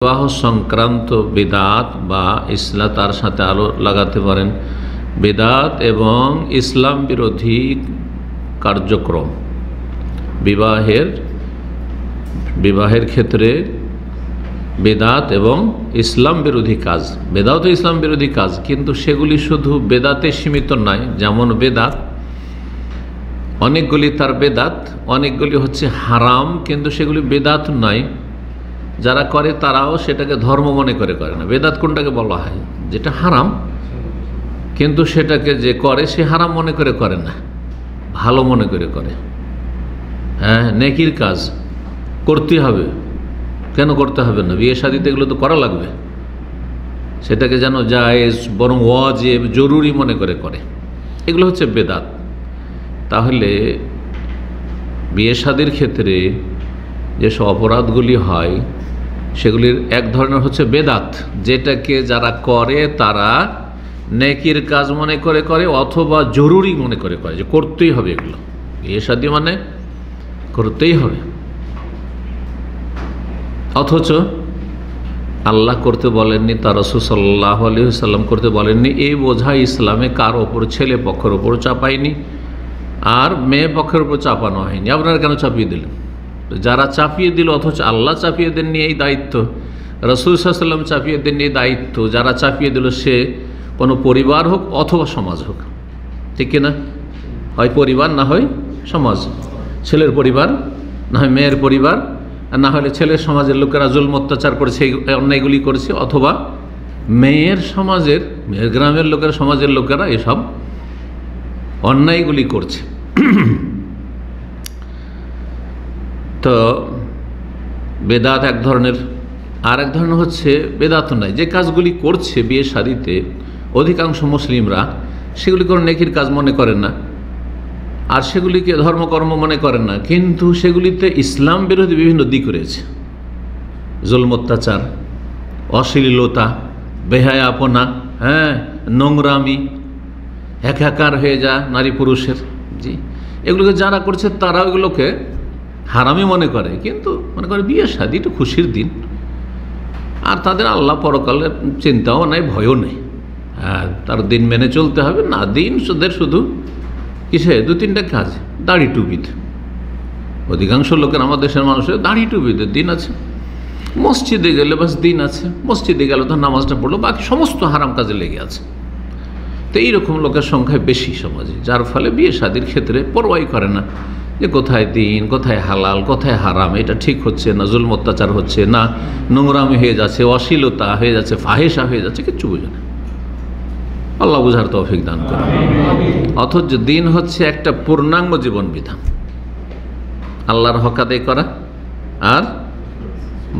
বিবাহ সংক্রান্ত বিদাত বা ইসলাম তার সাথে আলো লাগাতে পারেন। বিদাত এবং ইসলাম বিরোধী কার্যক্রম বিবাহের ক্ষেত্রে বেদাত এবং ইসলাম বিরোধী কাজ, বেদাত ও ইসলাম বিরোধী কাজ, কিন্তু সেগুলি শুধু বেদাতে সীমিত নয়। যেমন বেদাত অনেকগুলি, তার বেদাত অনেকগুলি হচ্ছে হারাম, কিন্তু সেগুলি বেদাত নয়। যারা করে তারাও সেটাকে ধর্ম মনে করে না। বেদাত কোনটাকে বলা হয়? যেটা হারাম কিন্তু সেটাকে যে করে সে হারাম মনে করে না, ভালো মনে করে। হ্যাঁ, নেকির কাজ করতে হবে, কেন করতে হবে না? বিয়ে শাদীতে এগুলো তো করা লাগবে, সেটাকে যেন জায়েজ বরং ওয়াজিব জরুরি মনে করে। এগুলো হচ্ছে বেদাত। তাহলে বিয়ে শাদীর ক্ষেত্রে যেসব অপরাধগুলি হয় সেগুলির এক ধরনের হচ্ছে বেদাত, যেটাকে যারা করে তারা নেকির কাজ মনে করে অথবা জরুরি মনে করে যে করতেই হবে। এগুলো বিয়ে শাদী মানে করতেই হবে, অথচ আল্লাহ করতে বলেননি, তার রাসূল সাল্লাল্লাহু আলাইহি ওয়াসাল্লাম করতে বলেননি। এই বোঝা ইসলামে কার ওপর, ছেলে পক্ষের ওপর চাপায়নি আর মেয়ে পক্ষের ওপর চাপানো হয়নি। আপনারা কেন চাপিয়ে দিলেন? যারা চাপিয়ে দিল, অথচ আল্লাহ চাপিয়ে দেননি এই দায়িত্ব, রাসূল সাল্লাল্লাহু আলাইহি ওয়াসাল্লাম চাপিয়ে দেননি এই দায়িত্ব। যারা চাপিয়ে দিল সে কোনো পরিবার হোক অথবা সমাজ হোক, ঠিক কিনা? হয় পরিবার, না হয় সমাজ, ছেলের পরিবার না হয় মেয়ের পরিবার, আর না হলে ছেলের সমাজের লোকেরা জুলম অত্যাচার করেছে, অন্যায়গুলি করেছে, অথবা মেয়ের সমাজের, মেয়ের গ্রামের লোকেরা, সমাজের লোকেরা এসব অন্যায়গুলি করছে। তো বেদাত এক ধরনের, আর এক ধরনের হচ্ছে বেদাত নাই, যে কাজগুলি করছে বিয়ে শাদীতে অধিকাংশ মুসলিমরা সেগুলি কোনো নেকির কাজ মনে করেন না, আর সেগুলিকে ধর্মকর্ম মনে করেন না, কিন্তু সেগুলিতে ইসলাম বিরোধী বিভিন্ন দিক রয়েছে। জুলম অত্যাচার, অশ্লীলতা, বেহায়াপনা, হ্যাঁ, নোংরামি, একাকার হয়ে যা নারী পুরুষের, জি, এগুলোকে যারা করছে তারা ওগুলোকে হারামি মনে করে, কিন্তু মনে করে বিয়ে শাদী একটু খুশির দিন, আর তাদের আল্লাহ পরকালের চিন্তাও নেই, ভয়ও নেই। হ্যাঁ, তার দিন মেনে চলতে হবে না, দিন শুধু কিসে? দু তিনটা কাজ, দাড়ি টুপিতে। অধিকাংশ লোকের, আমার দেশের মানুষের দাড়ি টুপিতে দিন আছে। মসজিদে গেলে বাস দিন আছে, মসজিদে গেলে তো নামাজটা পড়লো, বাকি সমস্ত হারাম কাজে লেগে আছে। তো এইরকম লোকের সংখ্যায় বেশি সমাজে, যার ফলে বিয়ে শাদীর ক্ষেত্রে পরোয়াই করে না যে কোথায় দিন, কোথায় হালাল, কোথায় হারাম, এটা ঠিক হচ্ছে না, জুলম অত্যাচার হচ্ছে না, নোংরামি হয়ে যাচ্ছে, অশ্লীলতা হয়ে যাচ্ছে, ফাহেসা হয়ে যাচ্ছে, কিচ্ছু বোঝে না। আল্লাহ বুঝার তৌফিক দান করে। অথচ দিন হচ্ছে একটা পূর্ণাঙ্গ জীবন বিধান, আল্লাহর হক আদায় করা আর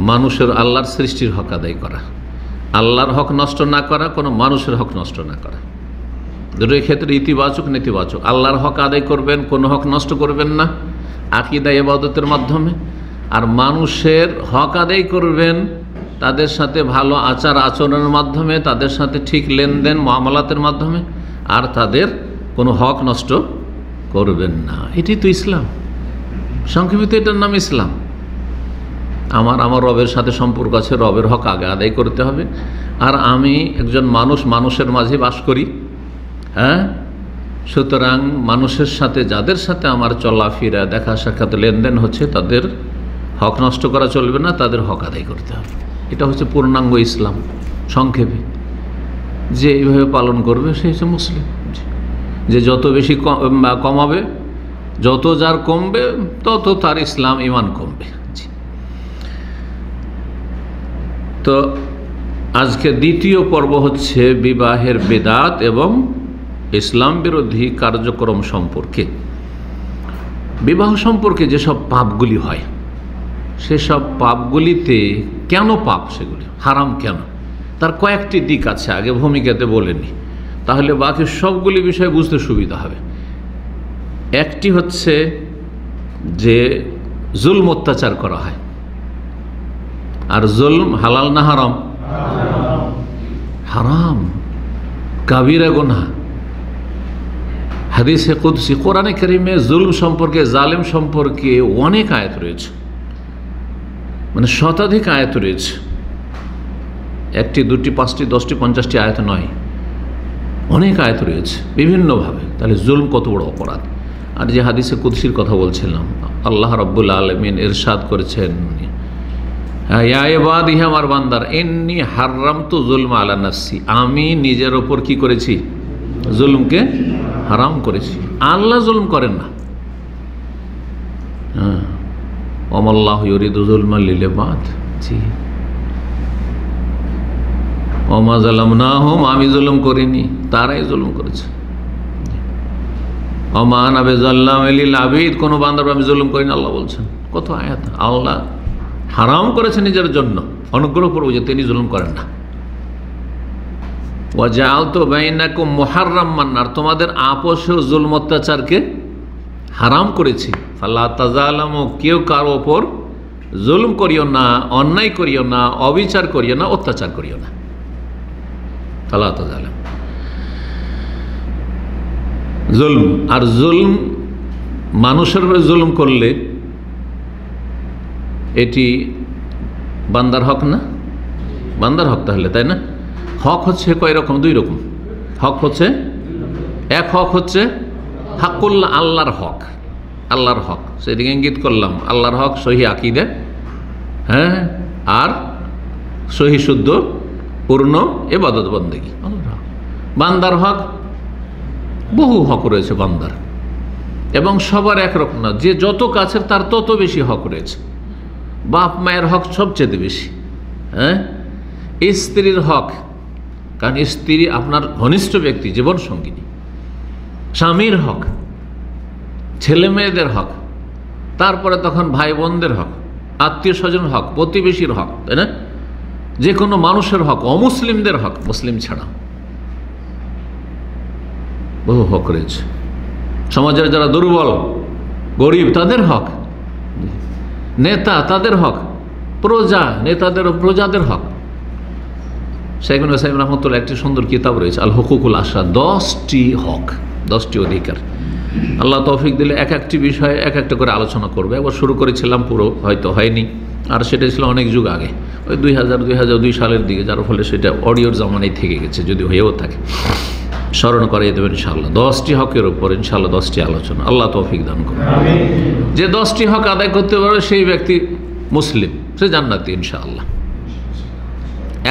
মানুষের, আল্লাহর সৃষ্টির হক আদায় করা, আল্লাহর হক নষ্ট না করা, কোনো মানুষের হক নষ্ট না করা। দুটোই ক্ষেত্রে ইতিবাচক নেতিবাচক। আল্লাহর হক আদায় করবেন, কোনো হক নষ্ট করবেন না আকীদা ইবাদতের মাধ্যমে, আর মানুষের হক আদায় করবেন তাদের সাথে ভালো আচার আচরণের মাধ্যমে, তাদের সাথে ঠিক লেনদেন মুআমালাতের মাধ্যমে, আর তাদের কোনো হক নষ্ট করবেন না। এটাই তো ইসলাম, সংক্ষেপিত এটার নাম ইসলাম। আমার রবের সাথে সম্পর্ক আছে, রবের হক আগে আদায় করতে হবে। আর আমি একজন মানুষ, মানুষের মাঝে বাস করি, হ্যাঁ, সুতরাং মানুষের সাথে, যাদের সাথে আমার চলাফেরা, দেখা সাক্ষাৎ, লেনদেন হচ্ছে, তাদের হক নষ্ট করা চলবে না, তাদের হক আদায় করতে হবে। এটা হচ্ছে পূর্ণাঙ্গ ইসলাম। সংক্ষেপে যে এইভাবে পালন করবে সে হচ্ছে মুসলিম। যে যত বেশি কমাবে, যত যার কমবে, তত তার ইসলাম ঈমান কমবে। তো আজকে দ্বিতীয় পর্ব হচ্ছে বিবাহের বেদাত এবং ইসলাম বিরোধী কার্যক্রম সম্পর্কে। বিবাহ সম্পর্কে যেসব পাপগুলি হয়, সেসব পাপগুলিতে কেন পাপ, সেগুলি হারাম কেন, তার কয়েকটি দিক আছে, আগে ভূমিকাতে বলেনি, তাহলে বাকি সবগুলি বিষয় বুঝতে সুবিধা হবে। একটি হচ্ছে যে জুলম অত্যাচার করা হয়, আর জুলম হালাল না হারাম? হারাম, কাবিরা গুনাহ। হাদিসে কুদসি, কোরআনে কারিমে জুলম সম্পর্কে, জালেম সম্পর্কে অনেক আয়াত রয়েছে, মানে শতাধিক আয়াত রয়েছে। একটি, দুটি, পাঁচটি, 10টি, 50টি আয়াত নয়, অনেক আয়াত রয়েছে বিভিন্নভাবে। তাহলে জুলম কত বড় অপরাধ। আর যে হাদিসে কুদসির কথা বলছিলাম, আল্লাহ রাব্বুল আলামিন ইরশাদ করেছেন, ইয়া ইবাদি, হে আমার বান্দার, ইন্নী হারামতু যুলমা আলা নাফসি, আমি নিজের ওপর কি করেছি? জুলমকে হারাম করেছি। আল্লাহ জুলম করেন না। ওমাল্লাহু ইউরিদু যুলমান লিল ইবাদ, জি, ওমা যালামনাহুম, আমি জুলম করিনি, তারাই জুলম করেছে। ওমা আনা বিযাল্লামিল লিল আবিদ, কোনো বান্দার আমি জুলম করিনি, আল্লাহ বলছেন। কত আয়াত। আল্লাহ হারাম করেছে নিজের জন্য, অনুগ্রহ করব যে তিনি জুলম করেন না। ওয়া জাআলতু বাইনাকুম মুহাররামান, আর তোমাদের আপোষেও জুলম অত্যাচারকে হারাম করেছি। ফালা তাজালামু, কেউ কারো ওপর জুলম করিও না, অন্যায় করিও না, অবিচার করিও না, অত্যাচার করিও না। ফালা তাজালাম, জুলম। আর জুলম, মানুষের উপরে জুলম করলে এটি বান্দার হক না? বান্দার হক তাহলে, তাই না? হক হচ্ছে কয় রকম? 2 রকম। হক হচ্ছে, এক হক হচ্ছে হাকুল্লাহ, আল্লাহর হক, আল্লাহর হক, সেদিকে ইঙ্গিত করলাম। আল্লাহর হক সহি আকীদা, হ্যাঁ, আর সহি শুদ্ধ পূর্ণ ইবাদত বন্দেগী। বান্দার হক, বহু হক রয়েছে বান্দার, এবং সবার একরকম না। যে যত কাছের তার তত বেশি হক রয়েছে। বাপ মায়ের হক সবচেয়ে বেশি, হ্যাঁ। স্ত্রীর হক, কারণ স্ত্রী আপনার ঘনিষ্ঠ ব্যক্তি, জীবন সঙ্গিনী। স্বামীর হক, ছেলে মেয়েদের হক, তারপরে তখন ভাই বোনদের হক, আত্মীয় স্বজন হক, প্রতিবেশীর হক, তাই না? যে কোনো মানুষের হক, অমুসলিমদের হক, মুসলিম ছাড়া বহু হক রয়েছে। সমাজের যারা দুর্বল গরিব তাদের হক, নেতা তাদের হক, প্রজা নেতাদের প্রজাদের হক। শেখ সাহেব রহমতুল্লাহ একটি সুন্দর কিতাব রয়েছে, আল হুকুকুল আশরা, 10টি হক, 10টি অধিকার। আল্লাহ তৌফিক দিলে এক একটি বিষয়ে এক একটা করে আলোচনা করবে। একবার শুরু করেছিলাম, পুরো হয়তো হয়নি, আর সেটা ছিল অনেক যুগ আগে, ওই 2002 সালের দিকে, যার ফলে সেটা অডিওর জামানায় থেকে গেছে, যদি হয়েও থাকে। স্মরণ করিয়ে দেবেন ইনশাআল্লাহ। 10টি হকের উপর ইনশাআল্লাহ 10টি আলোচনা, আল্লাহ তৌফিক দান করুন। যে 10টি হক আদায় করতে পারবে সেই ব্যক্তি মুসলিম, সে জান্নাতি ইনশাআল্লাহ।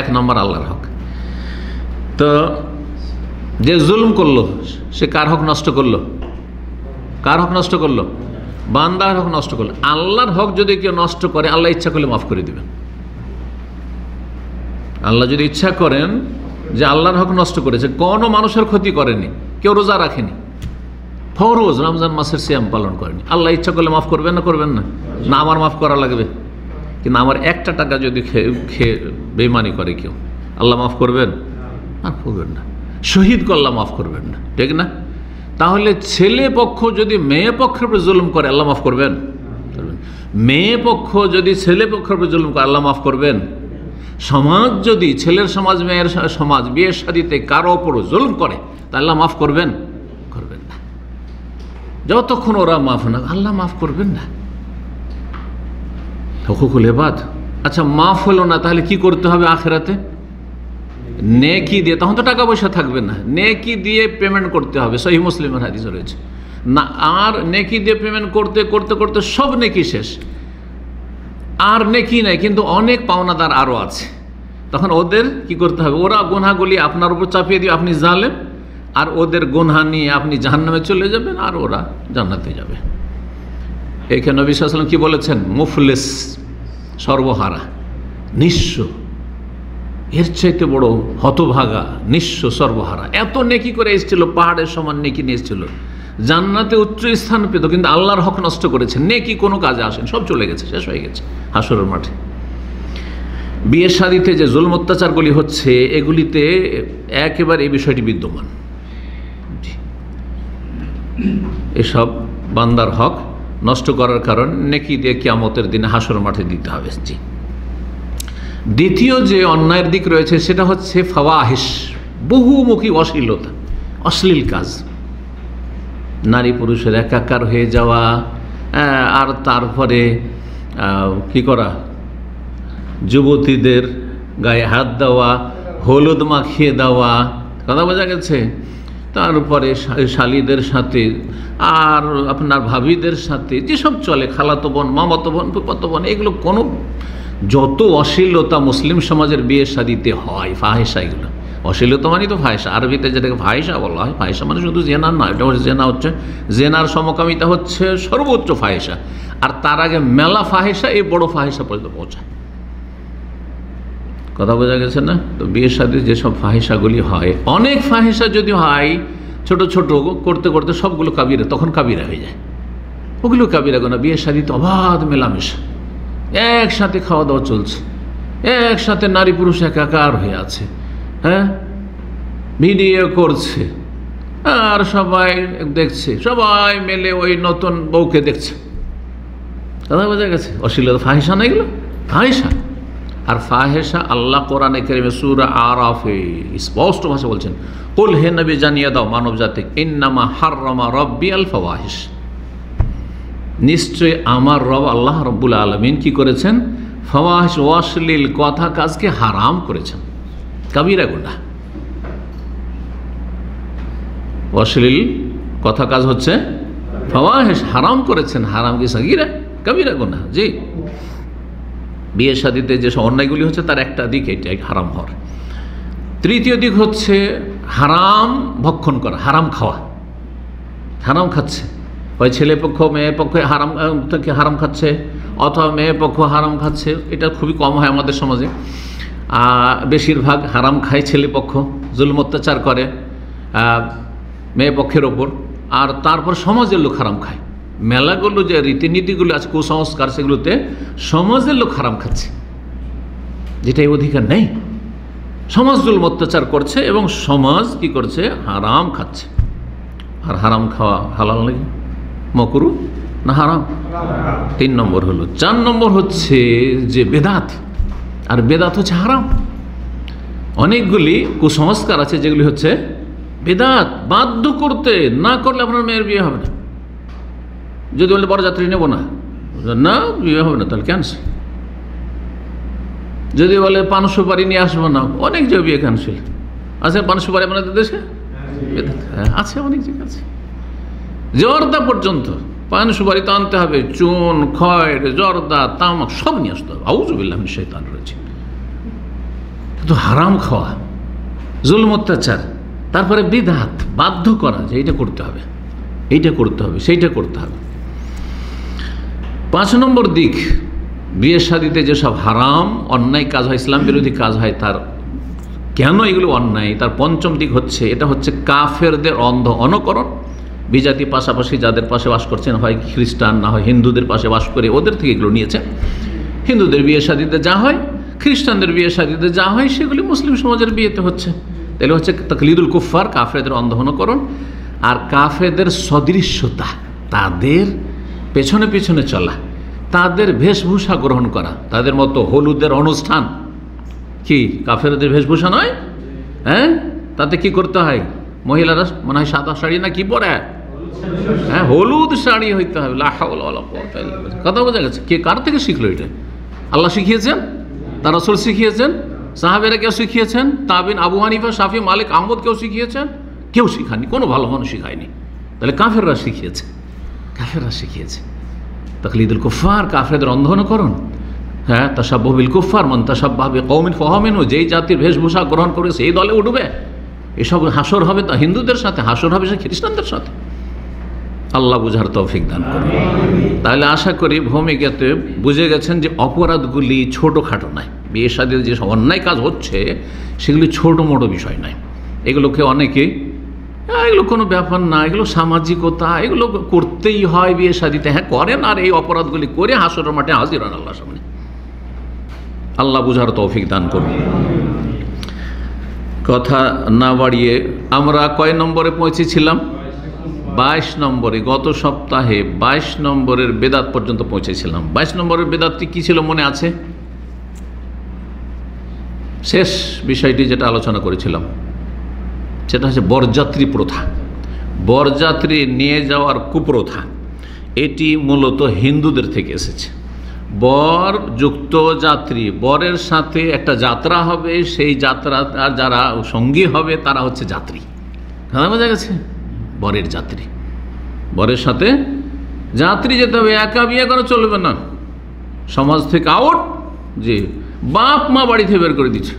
1 নম্বর আল্লাহর হক। তো যে জুলম করলো সে কার হক নষ্ট করলো? কার হক নষ্ট করলো? বান্দার হক নষ্ট করলো। আল্লাহর হক যদি কেউ নষ্ট করে, আল্লাহ ইচ্ছা করলে মাফ করে দিবেন। আল্লাহ যদি ইচ্ছা করেন যে আল্লাহর হক নষ্ট করেছে, কোনো মানুষের ক্ষতি করেনি, কেউ রোজা রাখেনি, ফরজ রমজান মাসের সিয়াম পালন করেনি, আল্লাহ ইচ্ছা করলে মাফ করবেন না? করবেন না? না আমার মাফ করা লাগবে, কিন্তু আমার 1টা টাকা যদি খেয়ে বেইমানি করে কেউ, আল্লাহ মাফ করবেন? মাফ করবেন না। শহীদ করলে মাফ করবেন না, ঠিক না? তাহলে ছেলে পক্ষ যদি মেয়ে পক্ষের উপর জুলুম করে, আল্লাহ মাফ করবেন? মেয়ে পক্ষ যদি ছেলে পক্ষের উপর জুলুম করে, আল্লাহ মাফ করবেন? সমাজ যদি ছেলের সমাজ মেয়ের সমাজ বিয়ের শাদীতে কারো ওপর জুলুম করে, তা আল্লাহ মাফ করবেন? করবেন না। যতক্ষণ ওরা মাফ না, আল্লাহ মাফ করবেন না। হুকুকুল ইবাদ। আচ্ছা, মাফ হলো না, তাহলে কি করতে হবে আখিরাতে? নেকি দিয়ে, তখন তো টাকা পয়সা থাকবে না, নেকি দিয়ে পেমেন্ট করতে হবে। সহিহ মুসলিমের হাদিস রয়েছে না। আর নেকি দিয়ে পেমেন্ট করতে করতে করতে সব নেকি শেষ, আর নেকি নাই, কিন্তু অনেক পাওনাদার আরও আছে। তখন ওদের কি করতে হবে? ওরা গুনাহগুলি আপনার উপর চাপিয়ে দিয়ে আপনি জালেম, আর ওদের গুনাহ নিয়ে আপনি জাহান্নামে চলে যাবেন, আর ওরা জান্নাতে যাবে। এখানে নবী সাল্লাল্লাহু আলাইহি ওয়াসাল্লাম কি বলেছেন? মুফলিস, সর্বহারা, নিঃস্ব, এর চাইতে বড় হতভাগা, নিঃস্ব, সর্বহারা। এত নেকি করে এসেছিল, পাহাড়ের সমান নেকি নিয়ে এসেছিল, জান্নাতে উচ্চ স্থান পেত, কিন্তু আল্লাহর হক নষ্ট করেছে। নেকি কোনো কাজে আসেন, সব চলে গেছে, শেষ হয়ে গেছে হাসরের মাঠে। বিয়ে শাদীতে যে জুলম অত্যাচারগুলি হচ্ছে, এগুলিতে একেবারে এই বিষয়টি বিদ্যমান। এসব বান্দার হক নষ্ট করার কারণ নেকি দিয়ে কিয়ামতের দিনে হাসরের মাঠে দিতে হবে। জি। দ্বিতীয় যে অন্যায়ের দিক রয়েছে সেটা হচ্ছে ফাওয়াহিশ, বহুমুখী অশ্লীলতা, অশ্লীল কাজ, নারী পুরুষের একাকার হয়ে যাওয়া, আর তারপরে কি করা, যুবতীদের গায়ে হাত দেওয়া, হলুদ মাখিয়ে দেওয়া, কথা বোঝা গেছে। তারপরে শালীদের সাথে আর আপনার ভাবিদের সাথে যেসব চলে, খালাতো বোন, মামাতো বোন, ফুফাতো বোন, এগুলো কোনো যত অশ্লীলতা মুসলিম সমাজের বিয়ে শাদিতে হয়, ফাহেসা, এগুলো অশ্লীলতা মানে তো ফাহেসা। আরবিতে যেটাকে ফাহেসা বলা হয়, ফাহেসা মানে শুধু জেনার নয়, এটা হচ্ছে জেনা, হচ্ছে জেনার সমকামিতা হচ্ছে সর্বোচ্চ ফাহেসা। আর তার আগে মেলা ফাহেসা, এই বড় ফাহেসা পর্যন্ত পৌঁছায়। কথা বোঝা গেছে না? তো বিয়ের সাথে যেসব ফাহেসাগুলি হয়, অনেক ফাহেসা যদি হয় ছোট ছোট করতে করতে সবগুলো কাবিরা, তখন কাবিরা হয়ে যায়। ওগুলো কাবিরা গোনা। বিয়ের শাদীতে অবাধ মেলামেশা, একসাথে খাওয়া দাওয়া চলছে, একসাথে নারী পুরুষ একাকার হয়ে আছে, হ্যাঁ, ভিডিও করছে আর সবাই দেখছে, সবাই মিলে ওই নতুন বউকে দেখছে। কথা বোঝা গেছে? অশ্লীলতা ফাহেসা না এগুলো, ফাহেসা। আর ফাহেসা আল্লাহ কোরআনে কারিমে সূরা আরাফে স্পষ্ট ভাষা বলছেন, কুল হে নবী জানিয়ে দাও মানব জাতি, ইন্নামা হাররামা রব্বি আল ফাওয়াহিশ, নিশ্চয় আমার রব আল্লাহ রব্বুল আলামিন কি করেছেন? ফাওয়াহিশ, অশ্লীল কথা কাজকে হারাম করেছেন। কাবিরা গুনাহ, অশ্লীল কথা কাজ হচ্ছে ফাওয়াহিশ, হারাম করেছেন। হারাম কি সাগীরা? কাবিরা গুনাহ। জি, বিয়ে শাদীতে যেসব অন্যায়গুলি হচ্ছে তার একটা দিক এটাই হারাম হওয়ার। তৃতীয় দিক হচ্ছে হারাম ভক্ষণ করা, হারাম খাওয়া, হারাম খাচ্ছে। ওই ছেলে পক্ষ মেয়ে পক্ষ হারাম থেকে হারাম খাচ্ছে, অথবা মেয়ে পক্ষ হারাম খাচ্ছে। এটা খুবই কম হয় আমাদের সমাজে। বেশিরভাগ হারাম খায় ছেলে পক্ষ, জুলম অত্যাচার করে মেয়ে পক্ষের ওপর, আর তারপর সমাজের লোক হারাম খায়। মেলাগুলো যে রীতিনীতিগুলো আছে, কুসংস্কার, সেগুলোতে সমাজের লোক হারাম খাচ্ছে, যেটা এই অধিকার নেই। সমাজ জুলম অত্যাচার করছে এবং সমাজ কি করছে? হারাম খাচ্ছে। আর হারাম খাওয়া হালাল নাকি মকরু না হারাম? 3 নম্বর হলো। 4 নম্বর হচ্ছে যে বেদাত, আর বেদাত হচ্ছে হারাম। অনেকগুলি কুসংস্কার আছে যেগুলি হচ্ছে বেদাত, বাধ্য করতে, না করলে আপনার মেয়ের বিয়ে হবে না। যদি বলে বরযাত্রী নেব না, না বিয়ে হবে না, তাহলে ক্যান্সেল। যদি বলে পান সুপারি নিয়ে আসবো না, অনেক জায়গায় বিয়ে ক্যান্সেল আছে। পান সুপারি আপনাদের দেশে আছে, অনেক জায়গায় আছে। জর্দা পর্যন্ত পান সুপারি তো আনতে হবে, চুন, খয়ের, জর্দা, তামাক সব নিয়ে আসতে হবে। আউযুবিল্লাহ মিনাশ শাইতানির রাজিম। কিন্তু হারাম খাওয়া, জুলম অত্যাচার, তারপরে বিদআত, বাধ্য করা যে এইটা করতে হবে, এইটা করতে হবে, সেইটা করতে হবে। 5 নম্বর দিক, বিয়ে শাদীতে যেসব হারাম অন্যায় কাজ হয়, ইসলাম বিরোধী কাজ হয়, তার কেন এগুলো অন্যায়, তার 5ম দিক হচ্ছে, এটা হচ্ছে কাফেরদের অন্ধ অনুকরণ। বিজাতি পাশাপাশি যাদের পাশে বাস করছেন, হয় খ্রিস্টান না হয় হিন্দুদের পাশে বাস করে, ওদের থেকে এগুলো নিয়েছে। হিন্দুদের বিয়ে শাদীতে যা হয়, খ্রিস্টানদের বিয়ে শাদীতে যা হয়, সেগুলি মুসলিম সমাজের বিয়েতে হচ্ছে। তাহলে হচ্ছে তাকলিদুল কুফফার, কাফেরদের অন্ধ অনুকরণ। আর কাফেরদের সদৃশ্যতা, তাদের পেছনে পেছনে চলা, তাদের বেশভূষা গ্রহণ করা, তাদের মতো হলুদের অনুষ্ঠান কি কাফেরদের বেশভূষা নয়? হ্যাঁ, তাতে কি করতে হয়? মহিলারা মনে হয় সাদা শাড়ি না কি পরে, হ্যাঁ, হলুদ শাড়ি হইতে হবে। লা হাওলা ওয়ালা কুওয়াতা ইল্লা বিল্লাহ। কথা বোঝা গেছে? কে কার থেকে শিখলো এটা? আল্লাহ শিখিয়েছেন, তার রাসূল শিখিয়েছেন, সাহাবেরা কেউ শিখিয়েছেন, তাবিন, আবু হানিফা, শাফি, মালিক, আহমদ কেউ শিখিয়েছেন? কেউ শিখায়নি, কোনো ভালো মানুষ শিখায়নি। তাহলে কাফেররা শিখিয়েছে, কাফেররা শিখিয়েছে। তাকলিদুল কুফফার, কাফেরদের অন্ধ অনুকরণ। হ্যাঁ, তাশাব্বুহ বিল কুফফার, মান তাশাব্বাহা বিকওমিন ফাহুয়া মিনহুম, যেই জাতির বেশভূষা গ্রহণ করে সেই দলে উঠবে। এসব হাসর হবে তা হিন্দুদের সাথে, হাসর হবে সে খ্রিস্টানদের সাথে। আল্লাহ বুঝার তৌফিক দান করুন। তাহলে আশা করি ভূমিকাতে বুঝে গেছেন যে অপরাধগুলি ছোটোখাটো নয়। বিয়ে শাদীতে যে অন্যায় কাজ হচ্ছে সেগুলি ছোটো মোটো বিষয় নয়। এগুলোকে অনেকে এগুলো কোনো ব্যাপার না, এগুলো সামাজিকতা, এগুলো করতেই হয় বিয়ে শাদীতে। হ্যাঁ, করেন, আর এই অপরাধগুলি করে হাসরের মাঠে হাজির হন আল্লাহর সামনে। আল্লাহ বুঝার তৌফিক দান করুন। কথা না বাড়িয়ে আমরা কয় নম্বরে পৌঁছেছিলাম? 22 নম্বরে। গত সপ্তাহে 22 নম্বরের বেদাত পর্যন্ত পৌঁছেছিলাম। 22 নম্বরের বেদাতটি কী ছিল মনে আছে? শেষ বিষয়টি যেটা আলোচনা করেছিলাম সেটা হচ্ছে বরযাত্রী প্রথা, বরযাত্রী নিয়ে যাওয়ার কুপ্রথা। এটি মূলত হিন্দুদের থেকে এসেছে। বর যুক্ত যাত্রী, বরের সাথে একটা যাত্রা হবে, সেই যাত্রা যারা সঙ্গী হবে তারা হচ্ছে যাত্রী। বোঝা গেছে? বরের যাত্রী, বরের সাথে যাত্রী যেতে হবে, একা বিয়ে করা চলবে না, সমাজ থেকে আউট। জি, বাপ মা বাড়ি থেকে বের করে দিচ্ছে।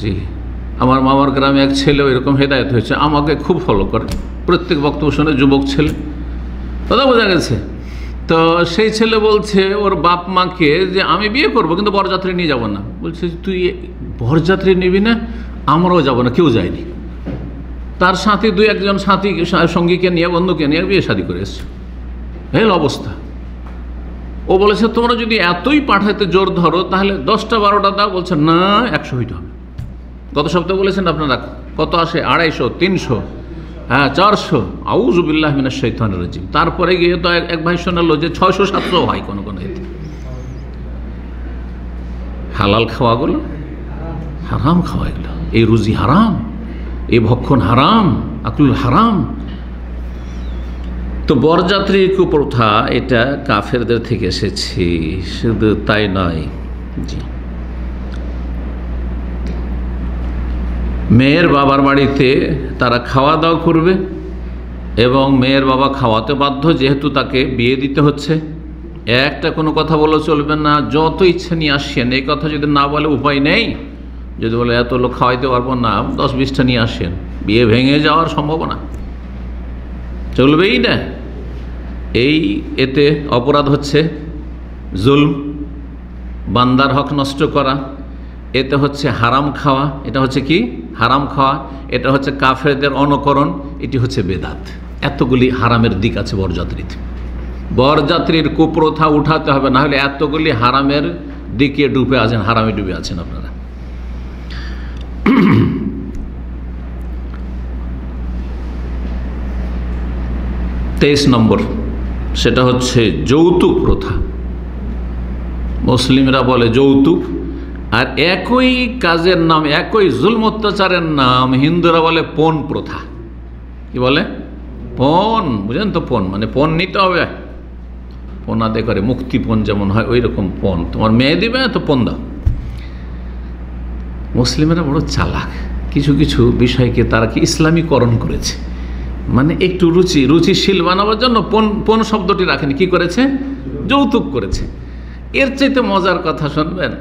জি, আমার মামার গ্রামে এক ছেলে এরকম হেদায়েত হয়েছে, আমাকে খুব ফলো করে, প্রত্যেক বক্তব্য শুনে, যুবক ছেলে, কথা বোঝা গেছে। তো সেই ছেলে বলছে ওর বাপ মাকে যে আমি বিয়ে করবো কিন্তু বরযাত্রী নিয়ে যাব না। বলছে তুই বরযাত্রী নিবি না? আমরাও যাব না, কেউ যায়নি। তার সাথে দুই একজন সাথী সঙ্গীকে নিয়ে, বন্ধুকে নিয়ে বিয়ে শাদী করে এসছে। এই অবস্থা। ও বলেছে তোমরা যদি এতই পাঠাইতে জোর ধরো তাহলে 10টা 12টা দাও। বলছে না, 100 হইতে হবে। গত সপ্তাহে বলেছেন আপনারা কত আসে? 250, 300, হ্যাঁ 400। আউযুবিল্লাহি মিনাশ শাইতানির রাজিম। তারপরে গিয়ে তো এক ভাই শোনালো যে 600, 700 হয় কোনো কোনো এতে। হালাল খাওয়াগুলো হারাম খাওয়া, এগুলো এই রুজি হারাম, এই ভক্ষণ হারাম, আকুল হারাম। তো বরযাত্রী কুপ্রথা এটা কাফেরদের থেকে এসেছে, শুধু তাই নয়। জি, মেয়ের বাবার বাড়িতে তারা খাওয়া দাওয়া করবে এবং মেয়ের বাবা খাওয়াতে বাধ্য, যেহেতু তাকে বিয়ে দিতে হচ্ছে। একটা কোনো কথা বলে চলবে না, যত ইচ্ছে নিয়ে আসেন, এই কথা যদি না বলে উপায় নেই। যদি বলে এত লোক খাওয়াইতে পারবো না, 10-20টা নিয়ে আসেন, বিয়ে ভেঙে যাওয়ার সম্ভাবনা, চলবেই না। এই এতে অপরাধ হচ্ছে জুলম, বান্দার হক নষ্ট করা। এতে হচ্ছে হারাম খাওয়া, এটা হচ্ছে কি হারাম খাওয়া, এটা হচ্ছে কাফেরদের অনুকরণ, এটি হচ্ছে বেদাত। এতগুলি হারামের দিক আছে বরযাত্রীতে। বরযাত্রীর কুপ্রথা উঠাতে হবে, না হলে এতগুলি হারামের দিকে ডুবে আছেন, হারামে ডুবে আছেন আপনারা। 23 নম্বর, সেটা হচ্ছে যৌতুক প্রথা। মুসলিমরা বলে যৌতুক, আর একই কাজের নাম, একই জুলম অত্যাচারের নাম হিন্দুরা বলে পণ প্রথা। কি বলে? পণ। বুঝলেন তো? পণ মানে পণ নিতে হবে, পণ আদায় করে, মুক্তিপণ যেমন হয় ওই রকম পণ। তোমার মেয়ে দিবে তো পণ দাও। মুসলিমেরা বড় চালাক, কিছু কিছু বিষয়কে তারা কি ইসলামীকরণ করেছে, মানে একটু রুচিশীল বানাবার জন্য পণ শব্দটি রাখেনি, কি করেছে? যৌতুক করেছে। এর চাইতে মজার কথা শুনবেন।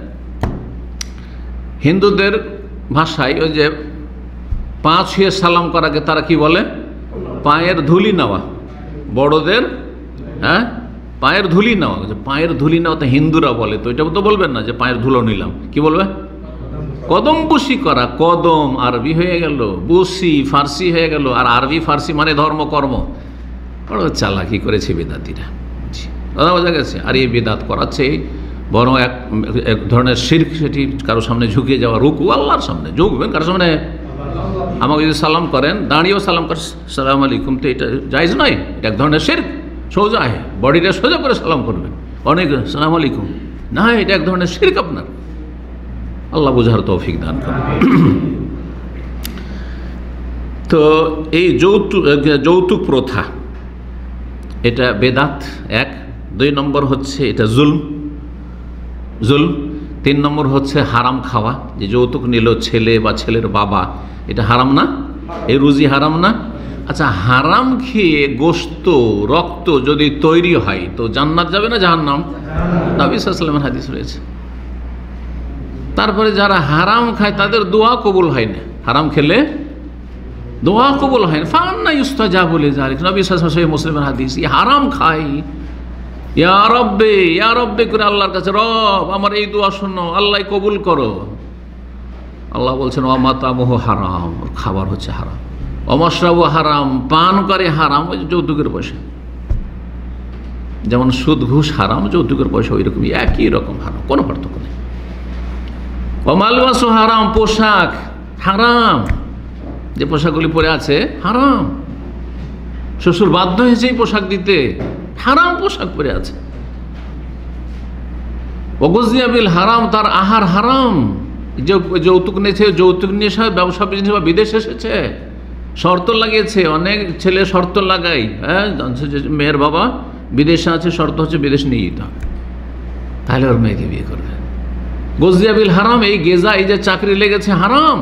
হিন্দুদের ভাষায় ওই যে পা ছুঁয়ে সালাম করাকে তারা কি বলে? পায়ের ধুলি নেওয়া। বড়দের হ্যাঁ পায়ের ধুলি নেওয়া, পায়ের ধুলি নেওয়া তো হিন্দুরা বলে, তো এটা তো বলবেন না যে পায়ের ধুলো নিলাম। কি বলবে? কদম বুসি করা। কদম আরবি হয়ে গেল, বুসি ফার্সি হয়ে গেল, আর আরবি ফার্সি মানে ধর্মকর্ম। বড় চালাকি করেছে বেদাতিরা, কথা বোঝা গেছে। আর এই বেদাত করাচ্ছে বরং এক ধরনের শিরক, সেটি কারো সামনে ঝুঁকে যাওয়া। রুকু আল্লাহর সামনে ঝুঁকবেন, কারোর সামনে। আমাকে যদি সালাম করেন, দাঁড়িয়েও সালাম করেন সালাম আলাইকুম, তো এটা জায়েজ নয়, এটা এক ধরনের শিরক। সোজা বডিটা সোজা করে সালাম করবেন, অনেক সালাম আলাইকুম না, এটা এক ধরনের শিরক আপনার। আল্লাহ বুঝার তৌফিক দান করেন। তো এই যৌতুক প্রথা এটা বেদাত, 1। 2 নম্বর হচ্ছে এটা জুলম। 3 নম্বর হচ্ছে হারাম খাওয়া, যে যৌতুক নিল ছেলে বা ছেলের বাবা, এটা হারাম না? এই রুজি হারাম না? আচ্ছা, হারাম খেয়ে গোশত রক্ত যদি তৈরি হয় তো জান্নাত যাবে না জাহান্নাম? নবী সাল্লাল্লাহু আলাইহি ওয়াসাল্লামের হাদিস রয়েছে। তারপরে যারা হারাম খায় তাদের দোয়া কবুল হয় না, হারাম খেলে দোয়া কবুল হয় না। ফান্না ইউস্তাজাবু লিযালিক, নবী সাল্লাল্লাহু আলাইহি ওয়াসাল্লাম মুসলিমের হাদিস। হারাম খায়, ইয়া রব্বে করে আল্লাহর কাছে, রব আমার এই দোয়া শোনো, আল্লাহ কবুল করো। আল্লাহ বলছেন ওয়ামাতামুহু হারাম, খাবার হচ্ছে হারাম। ওমাশরাবু হারাম, পান করে হারাম, ওই যৌতুকের পয়সা। যেমন সুদ ঘুষ হারাম, যৌতুকের পয়সা ওই রকমই, একই রকম হারাম, কোনো পার্থক্য নেই। ওমালবাসু হারাম, পোশাক হারাম, যে পোশাকগুলি পরে আছে হারাম। শ্বশুর বাধ্য হয়েছে এই পোশাক দিতে, হারাম পোশাক পরে আছে। ওগুজিয়া বিল হারাম, তার আহার হারাম। যে যৌতুক নিয়েছে, যৌতুক নিয়ে ব্যবসা বিজনেস বা বিদেশ এসেছে, শর্ত লাগিয়েছে। অনেক ছেলে শর্ত লাগাই, হ্যাঁ, মেয়ের বাবা বিদেশে আছে, শর্ত হচ্ছে বিদেশ নিয়ে যেতে হবে, তাহলে ওর মেয়েকে বিয়ে করবে। গজিয়াবিল হারাম, এই গেজা, এই যে চাকরি লেগেছে হারাম,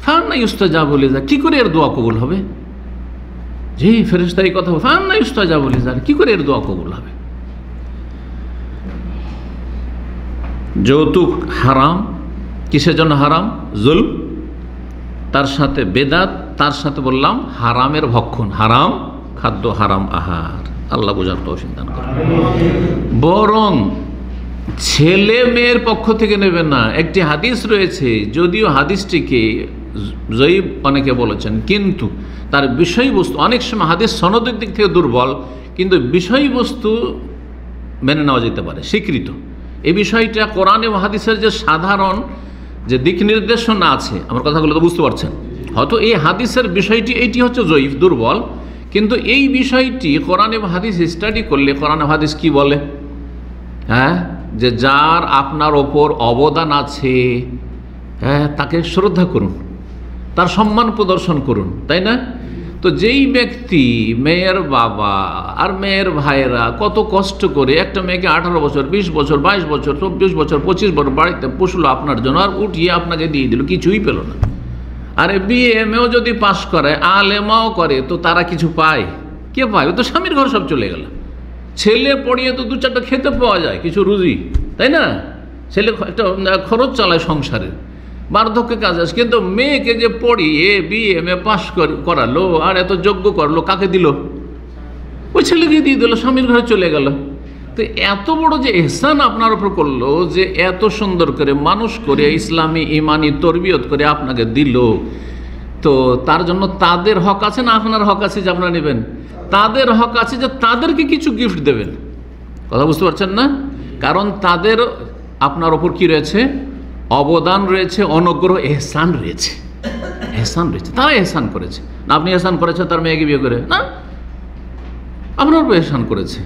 ফান না ইউস্তাজাবু লিজা, কি করে এর দোয়া কবুল হবে? জি ফেরেশতা এই কথা, ফান না ইউস্তাজাবু লিজা, কি করে এর দোয়া কবুল হবে? যৌতুক হারাম, কিসের জন্য হারাম? জুলম, তার সাথে বেদাত, তার সাথে বললাম হারামের ভক্ষণ, হারাম খাদ্য, হারাম আহার। আল্লাহ বোঝার তৌফিক দান করেন। বরং ছেলে মেয়ের পক্ষ থেকে নেবেন না। একটি হাদিস রয়েছে, যদিও হাদিসটিকে জয়ীফ অনেকে বলেছেন, কিন্তু তার বিষয়বস্তু, অনেক সময় হাদিস সনদের দিক থেকে দুর্বল, কিন্তু বিষয়বস্তু মেনে নেওয়া যেতে পারে, স্বীকৃত। এই বিষয়টা কোরআন এবং হাদিসের যে সাধারণ যে দিক নির্দেশনা আছে, আমার কথাগুলো তো বুঝতে পারছেন। হয়তো এই হাদিসের বিষয়টি এইটি হচ্ছে জয়ীফ, দুর্বল, কিন্তু এই বিষয়টি কোরআন এবং হাদিস স্টাডি করলে কোরআন এবং হাদিস কি বলে, হ্যাঁ, যে যার আপনার ওপর অবদান আছে, হ্যাঁ, তাকে শ্রদ্ধা করুন, তার সম্মান প্রদর্শন করুন, তাই না? তো যেই ব্যক্তি, মেয়ের বাবা আর মেয়ের ভাইয়েরা কত কষ্ট করে একটা মেয়েকে 18 বছর, 20 বছর, 22 বছর, 24 বছর, 25 বছর বাড়িতে পুষলো আপনার জন্য, আর উঠিয়ে আপনাকে দিয়ে দিল, কিছুই পেল না। আরে বিএমএও যদি পাশ করে, আলেমাও করে, তো তারা কিছু পায়? কে পায়? ও তো স্বামীর ঘর সব চলে গেল। ছেলে পড়িয়ে তো 2-4টা খেতে পাওয়া যায়, কিছু রুজি, তাই না? ছেলে একটা খরচ চালায় সংসারের, বার্ধক্যে কাজ আছে। কিন্তু মেয়েকে যে পড়িয়ে বিএমএ পাশ করালো আর এত যোগ্য করলো, কাকে দিল? ওই ছেলেকে দিয়ে দিল, স্বামীর ঘরে চলে গেল। তো এত বড় যে ইহসান আপনার উপর করলো, যে এত সুন্দর করে মানুষ করে ইসলামী ইমানি তরবিয়ত করে আপনাকে দিল, তো তার জন্য তাদের হক আছে না আপনার হক আছে যে আপনারা নেবেন? তাদের হক আছে যে তাদেরকে কিছু গিফট দেবেন। কথা বুঝতে পারছেন না? কারণ তাদের আপনার ওপর কি রয়েছে? অবদান রয়েছে, অনুগ্রহ, এহসান রয়েছে, এহসান রয়েছে। তারা এহসান করেছে না, আপনি এহসান করেছেন তার মেয়েকে বিয়ে করে? না, আপনার উপর এহসান করেছে,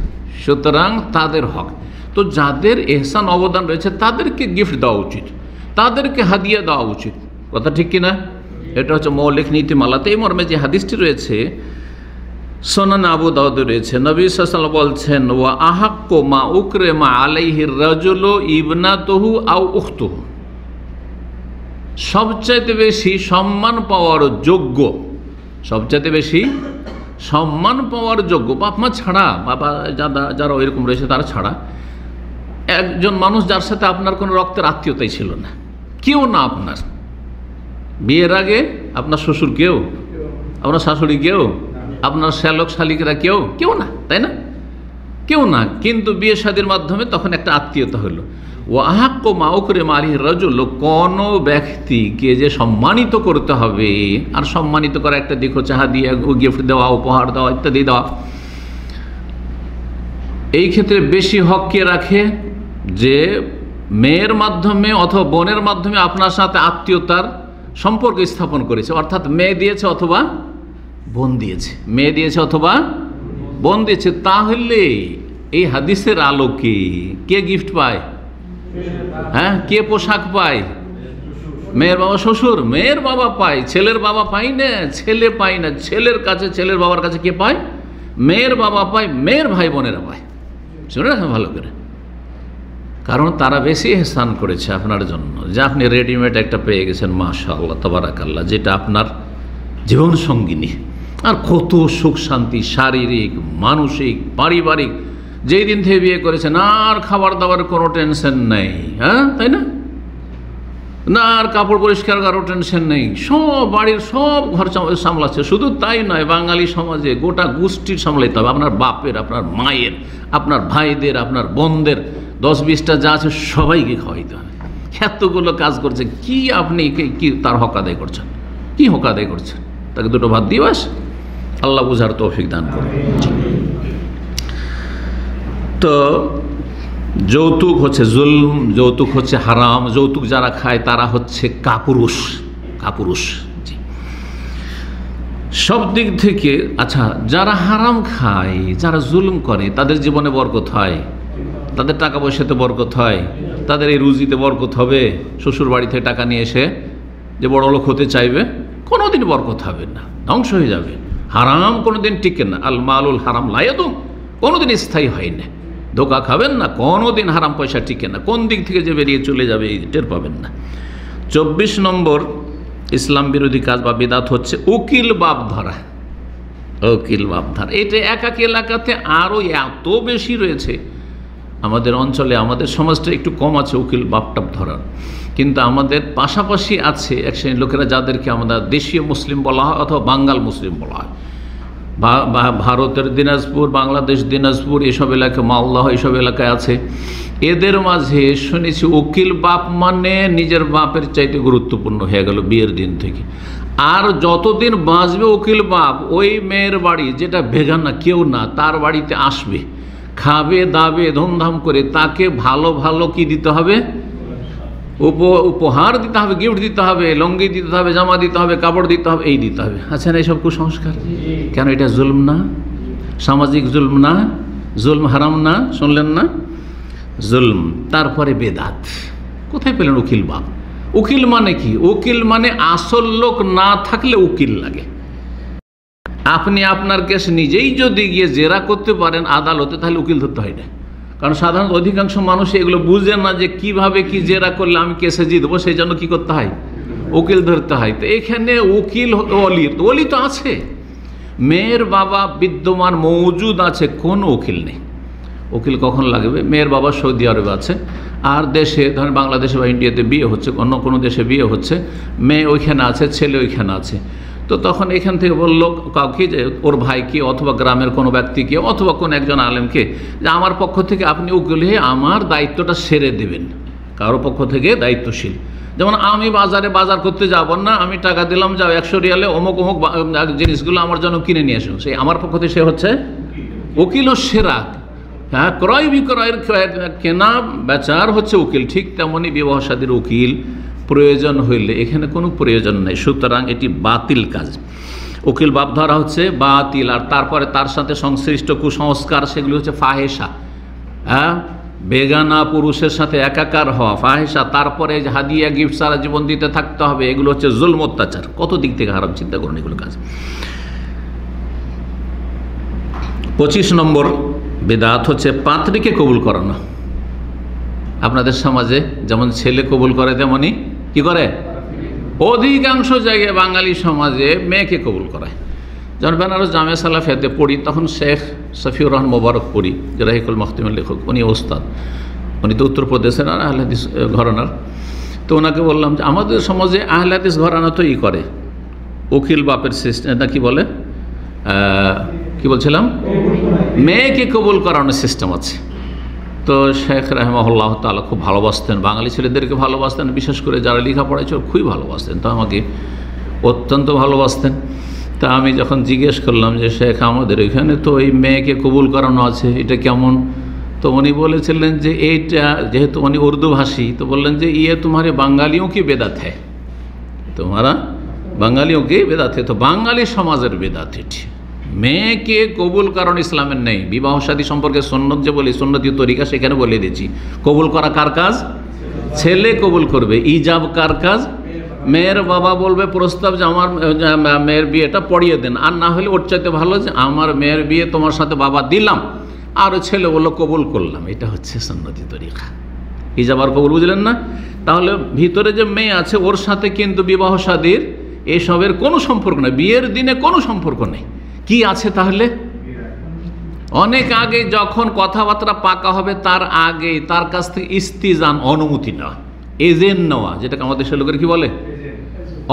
সুতরাং তাদের হক। তো যাদের এহসান অবদান রয়েছে তাদেরকে গিফট দেওয়া উচিত, তাদেরকে হাদিয়া দেওয়া উচিত। কথা ঠিক কিনা? এটা হচ্ছে মৌলিক নীতিমালাতে। এই মর্মে যে হাদিসটি রয়েছে সুনান আবু দাউদে রয়েছে, নবী সাল্লাল্লাহু আলাইহি ওয়াসাল্লাম বলছেন, ওয়া আহাক্কু মা উকরিমা আলাইহির রাজুলু ইবনাতুহু আও উখতুহু, সবচাইতে বেশি সম্মান পাওয়ার যোগ্য, সবচাইতে বেশি সম্মান পাওয়ার যোগ্য, বাপ মা ছাড়া, বাবা যারা ওইরকম রয়েছে তারা ছাড়া, একজন মানুষ যার সাথে আপনার কোনো রক্তের আত্মীয়তাই ছিল না, কেউ না, আপনার বিয়ের আগে আপনার শ্বশুর কেউ, আপনার শাশুড়ি কেউ, আপনার শ্যালক শালিকেরা কেউ না, তাই না? কেউ না, কিন্তু বিয়ে শাদীর মাধ্যমে তখন একটা আত্মীয়তা হলো। ও আহাক্কু মা উকরিমা আলাইহির রাজুল, কোন ব্যক্তিকে যে সম্মানিত করতে হবে, আর সম্মানিত করা একটা দিক হচ্ছে হাদিয়া, গিফট দেওয়া, উপহার দেওয়া ইত্যাদি দেওয়া। এই ক্ষেত্রে বেশি হক কে রাখে? যে মেয়ের মাধ্যমে অথবা বোনের মাধ্যমে আপনার সাথে আত্মীয়তার সম্পর্ক স্থাপন করেছে, অর্থাৎ মেয়ে দিয়েছে অথবা বোন দিয়েছে, মেয়ে দিয়েছে অথবা বোন দিয়েছে। তাহলে এই হাদিসের আলোকে কে গিফট পায়? হ্যাঁ, কে পোশাক পায়? মেয়ের বাবা শ্বশুর, মেয়ের বাবা পায়, ছেলের বাবা পায় না, ছেলে পায় না। ছেলের কাছে, ছেলের বাবার কাছে কে পায়? মেয়ের বাবা পায়, মেয়ের ভাই বোনেরা পায়। শুনে রাখেন ভালো করে, কারণ তারা বেশি ইহসান করেছে আপনার জন্য, যে আপনি রেডিমেড একটা পেয়ে গেছেন, মাশাআল্লাহ তাবারাকাল্লাহ, যেটা আপনার জীবন সঙ্গিনী। আর কত সুখ শান্তি, শারীরিক, মানসিক, পারিবারিক, যেই দিন থেকে বিয়ে করেছেন আর খাবার দাবার কোনো টেনশন নেই, হ্যাঁ, তাই না? না, আর কাপড় পরিষ্কার করারও টেনশন নেই, সব বাড়ির সব ঘর সামলাচ্ছে। শুধু তাই নয়, বাঙালি সমাজে গোটা গোষ্ঠীর সামলাইতে হবে, আপনার বাপের, আপনার মায়ের, আপনার ভাইদের, আপনার বোনদের, 10-20টা যা আছে সবাইকে খাওয়াইতে হবে। এতগুলো কাজ করছে, কি আপনি কি তার হক আদায় করছেন? কি হক আদায় করছেন? তাকে দুটো ভাত দিয়ে বাস। আল্লাহ বুঝার তৌফিক দান করুন। তো যৌতুক হচ্ছে জুলম, যৌতুক হচ্ছে হারাম। যৌতুক যারা খায় তারা হচ্ছে কাপুরুষ, কাপুরুষ। জি, সব দিক থেকে। আচ্ছা, যারা হারাম খায়, যারা জুলম করে, তাদের জীবনে বরকত হয়, তাদের টাকা পয়সাতে বরকত হয়, তাদের এই রুজিতে বরকত হবে। শ্বশুর বাড়ি থেকে টাকা নিয়ে এসে যে বড় লোক হতে চাইবে, কোনোদিন বরকত হবে না, ধ্বংস হয়ে যাবে। হারাম কোনোদিন টিকে না। আল মালুল হারাম লা ইয়াদুম, কোনোদিন স্থায়ী হয় না। ধোকা খাবেন না, কোনোদিন হারাম পয়সা টিকে না, কোন দিক থেকে যে বেরিয়ে চলে যাবে এই টের পাবেন না। 24 নম্বর ইসলাম বিরোধী কাজ বা বিদআত হচ্ছে উকিল বাপ ধরা। উকিল বাপ ধরা এটা একাকি এলাকাতে আরও এত বেশি রয়েছে। আমাদের অঞ্চলে, আমাদের সমাজটা একটু কম আছে উকিল বাপটাপ ধরার, কিন্তু আমাদের পাশাপাশি আছে এক শ্রেণীর লোকেরা যাদেরকে আমরা দেশীয় মুসলিম বলা হয় অথবা বাঙ্গাল মুসলিম বলা হয়। ভারতের দিনাজপুর, বাংলাদেশ দিনাজপুর, এসব এলাকায় মালদহ এসব এলাকায় আছে। এদের মাঝে শুনেছি উকিল বাপ মানে নিজের বাপের চাইতে গুরুত্বপূর্ণ হয়ে গেল বিয়ের দিন থেকে। আর যতদিন বাঁচবে উকিল বাপ ওই মেয়ের বাড়ি, যেটা বেগানা কেউ না, তার বাড়িতে আসবে, খাবে দাবে ধুমধাম করে, তাকে ভালো ভালো কি দিতে হবে, উপহার দিতে হবে, গিফট দিতে হবে, লঙ্গি দিতে হবে, জামা দিতে হবে, কাপড় দিতে হবে, এই দিতে হবে। আচ্ছা না, এইসব কুসংস্কার কেন? এটা জুলম না? সামাজিক জুলম না? জুলম হারাম না? শুনলেন না? জুলম। তারপরে বেদাত। কোথায় পেলেন উকিল বাপ? উকিল মানে কি? উকিল মানে আসল লোক না থাকলে উকিল লাগে। আপনি আপনার কেস নিজেই যদি গিয়ে জেরা করতে পারেন আদালতে, তাহলে উকিল ধরতে হয় না। কারণ সাধারণত অধিকাংশ মানুষ এগুলো বুঝে না যে কিভাবে কি জেরা করলে আমি কেসে জিতবো, সেই জন্য কি করতে হয়, উকিল ধরতে হয়। তো এখানে উকিল ওলি তো আছে, মেয়ের বাবা বিদ্যমান মৌজুদ আছে, কোনো উকিল নেই। উকিল কখন লাগবে? মেয়ের বাবা সৌদি আরবে আছে, আর দেশে ধরেন বাংলাদেশে বা ইন্ডিয়াতে বিয়ে হচ্ছে, অন্য কোনো দেশে বিয়ে হচ্ছে, মেয়ে ওইখানে আছে, ছেলে ওইখানে আছে। তো তখন এখান থেকে বললো কাউকে যে ওর ভাইকে অথবা গ্রামের কোনো ব্যক্তিকে অথবা কোনো একজন আলেমকে যে আমার পক্ষ থেকে আপনি উকিল হয়ে আমার দায়িত্বটা সেরে দেবেন। কারো পক্ষ থেকে দায়িত্বশীল। যেমন আমি বাজারে বাজার করতে যাব না, আমি টাকা দিলাম, যাও 100 রিয়ালে অমুক অমুক জিনিসগুলো আমার জন্য কিনে নিয়ে আসুন, সেই আমার পক্ষ থেকে সে হচ্ছে উকিল ও সেরা। হ্যাঁ, ক্রয় বিক্রয়ের কেনা বেচার হচ্ছে উকিল। ঠিক তেমনই বিবাহ শাদীর উকিল প্রয়োজন হইলে এখানে কোনো প্রয়োজন নেই। সুতরাং এটি বাতিল কাজ। উকিল বাপ ধরা হচ্ছে বাতিল। আর তারপরে তার সাথে সংশ্লিষ্ট কুসংস্কার, সেগুলি হচ্ছে ফাহেসা। হ্যাঁ, বেগানা পুরুষের সাথে একাকার হওয়া, ফাহেসা। তারপরে হাদিয়া গিফট সারা জীবন দিতে থাকতে হবে, এগুলো হচ্ছে জুলম অত্যাচার। কত দিক থেকে হারাম, চিন্তা করুন এগুলো কাজ। 25 নম্বর বিদআত হচ্ছে পাত্রীকে কবুল করানো। আপনাদের সমাজে যেমন ছেলে কবুল করে, তেমনই কি করে অধিকাংশ জায়গায় বাঙালি সমাজে মেয়েকে কবুল করায়। যখন বেনারস জামিয়া সালাফিয়াতে পড়ি, তখন শেখ সফিউর রহমান মোবারক পড়ি, যে রাহিকুল মাখতুমের লেখক, উনি ওস্তাদ, উনি তো উত্তরপ্রদেশের আর আহলে হাদিস ঘরানার। তো ওনাকে বললাম যে আমাদের সমাজে আহলে হাদিস ঘরানা তো ই করে, উকিল বাপের সিস্টেম না, কি বলে, কি বলছিলাম, মেয়েকে কবুল করানোর সিস্টেম আছে। তো শেখ রাহমাহুল্লাহ তাআলা খুব ভালোবাসতেন, বাঙালি ছেলেদেরকে ভালোবাসতেন, বিশেষ করে যারা লেখাপড়ায় ছিল খুবই ভালোবাসতেন। তো আমাকে অত্যন্ত ভালোবাসতেন। তা আমি যখন জিজ্ঞেস করলাম যে শেখ, আমাদের এখানে তো এই মেয়েকে কবুল করানো আছে, এটা কেমন? তো উনি বলেছিলেন যে এইটা, যেহেতু উনি উর্দু ভাষী, তো বললেন যে ইয়ে তোমারে বাঙালিও কি বেদাত হ্যায়, তোমারা বাঙালিও কি বেদাত হ্যায়। তো বাঙালি সমাজের বেদাত এটি। মেয়েকে কবুল করানো ইসলামের নেই। বিবাহ শাদী সম্পর্কে সুন্নত যে বলি, সুন্নতি তরিকা, সেখানে বলে দিয়েছি কবুল করা কার কাজ? ছেলে কবুল করবে। ইজাব কার কাজ? মেয়ের বাবা বলবে প্রস্তাব যে আমার মেয়ের বিয়েটা পড়িয়ে দেন, আর না হলে ওর চাইতে ভালো যে আমার মেয়ের বিয়ে তোমার সাথে বাবা দিলাম, আর ছেলে বললো কবুল করলাম। এটা হচ্ছে সুন্নতি তরিকা। ইজাব আর কবুল, বুঝলেন না? তাহলে ভিতরে যে মেয়ে আছে ওর সাথে কিন্তু বিবাহ শাদীর এসবের কোনো সম্পর্ক নেই, বিয়ের দিনে কোনো সম্পর্ক নেই। কি আছে তাহলে? অনেক আগে যখন কথাবার্তা পাকা হবে, তার আগে তার কাছ থেকে ইস্তিজান, অনুমতি নেওয়া, এজেন্ট নেওয়া, যেটাকে আমাদের দেশের লোকের কি বলে,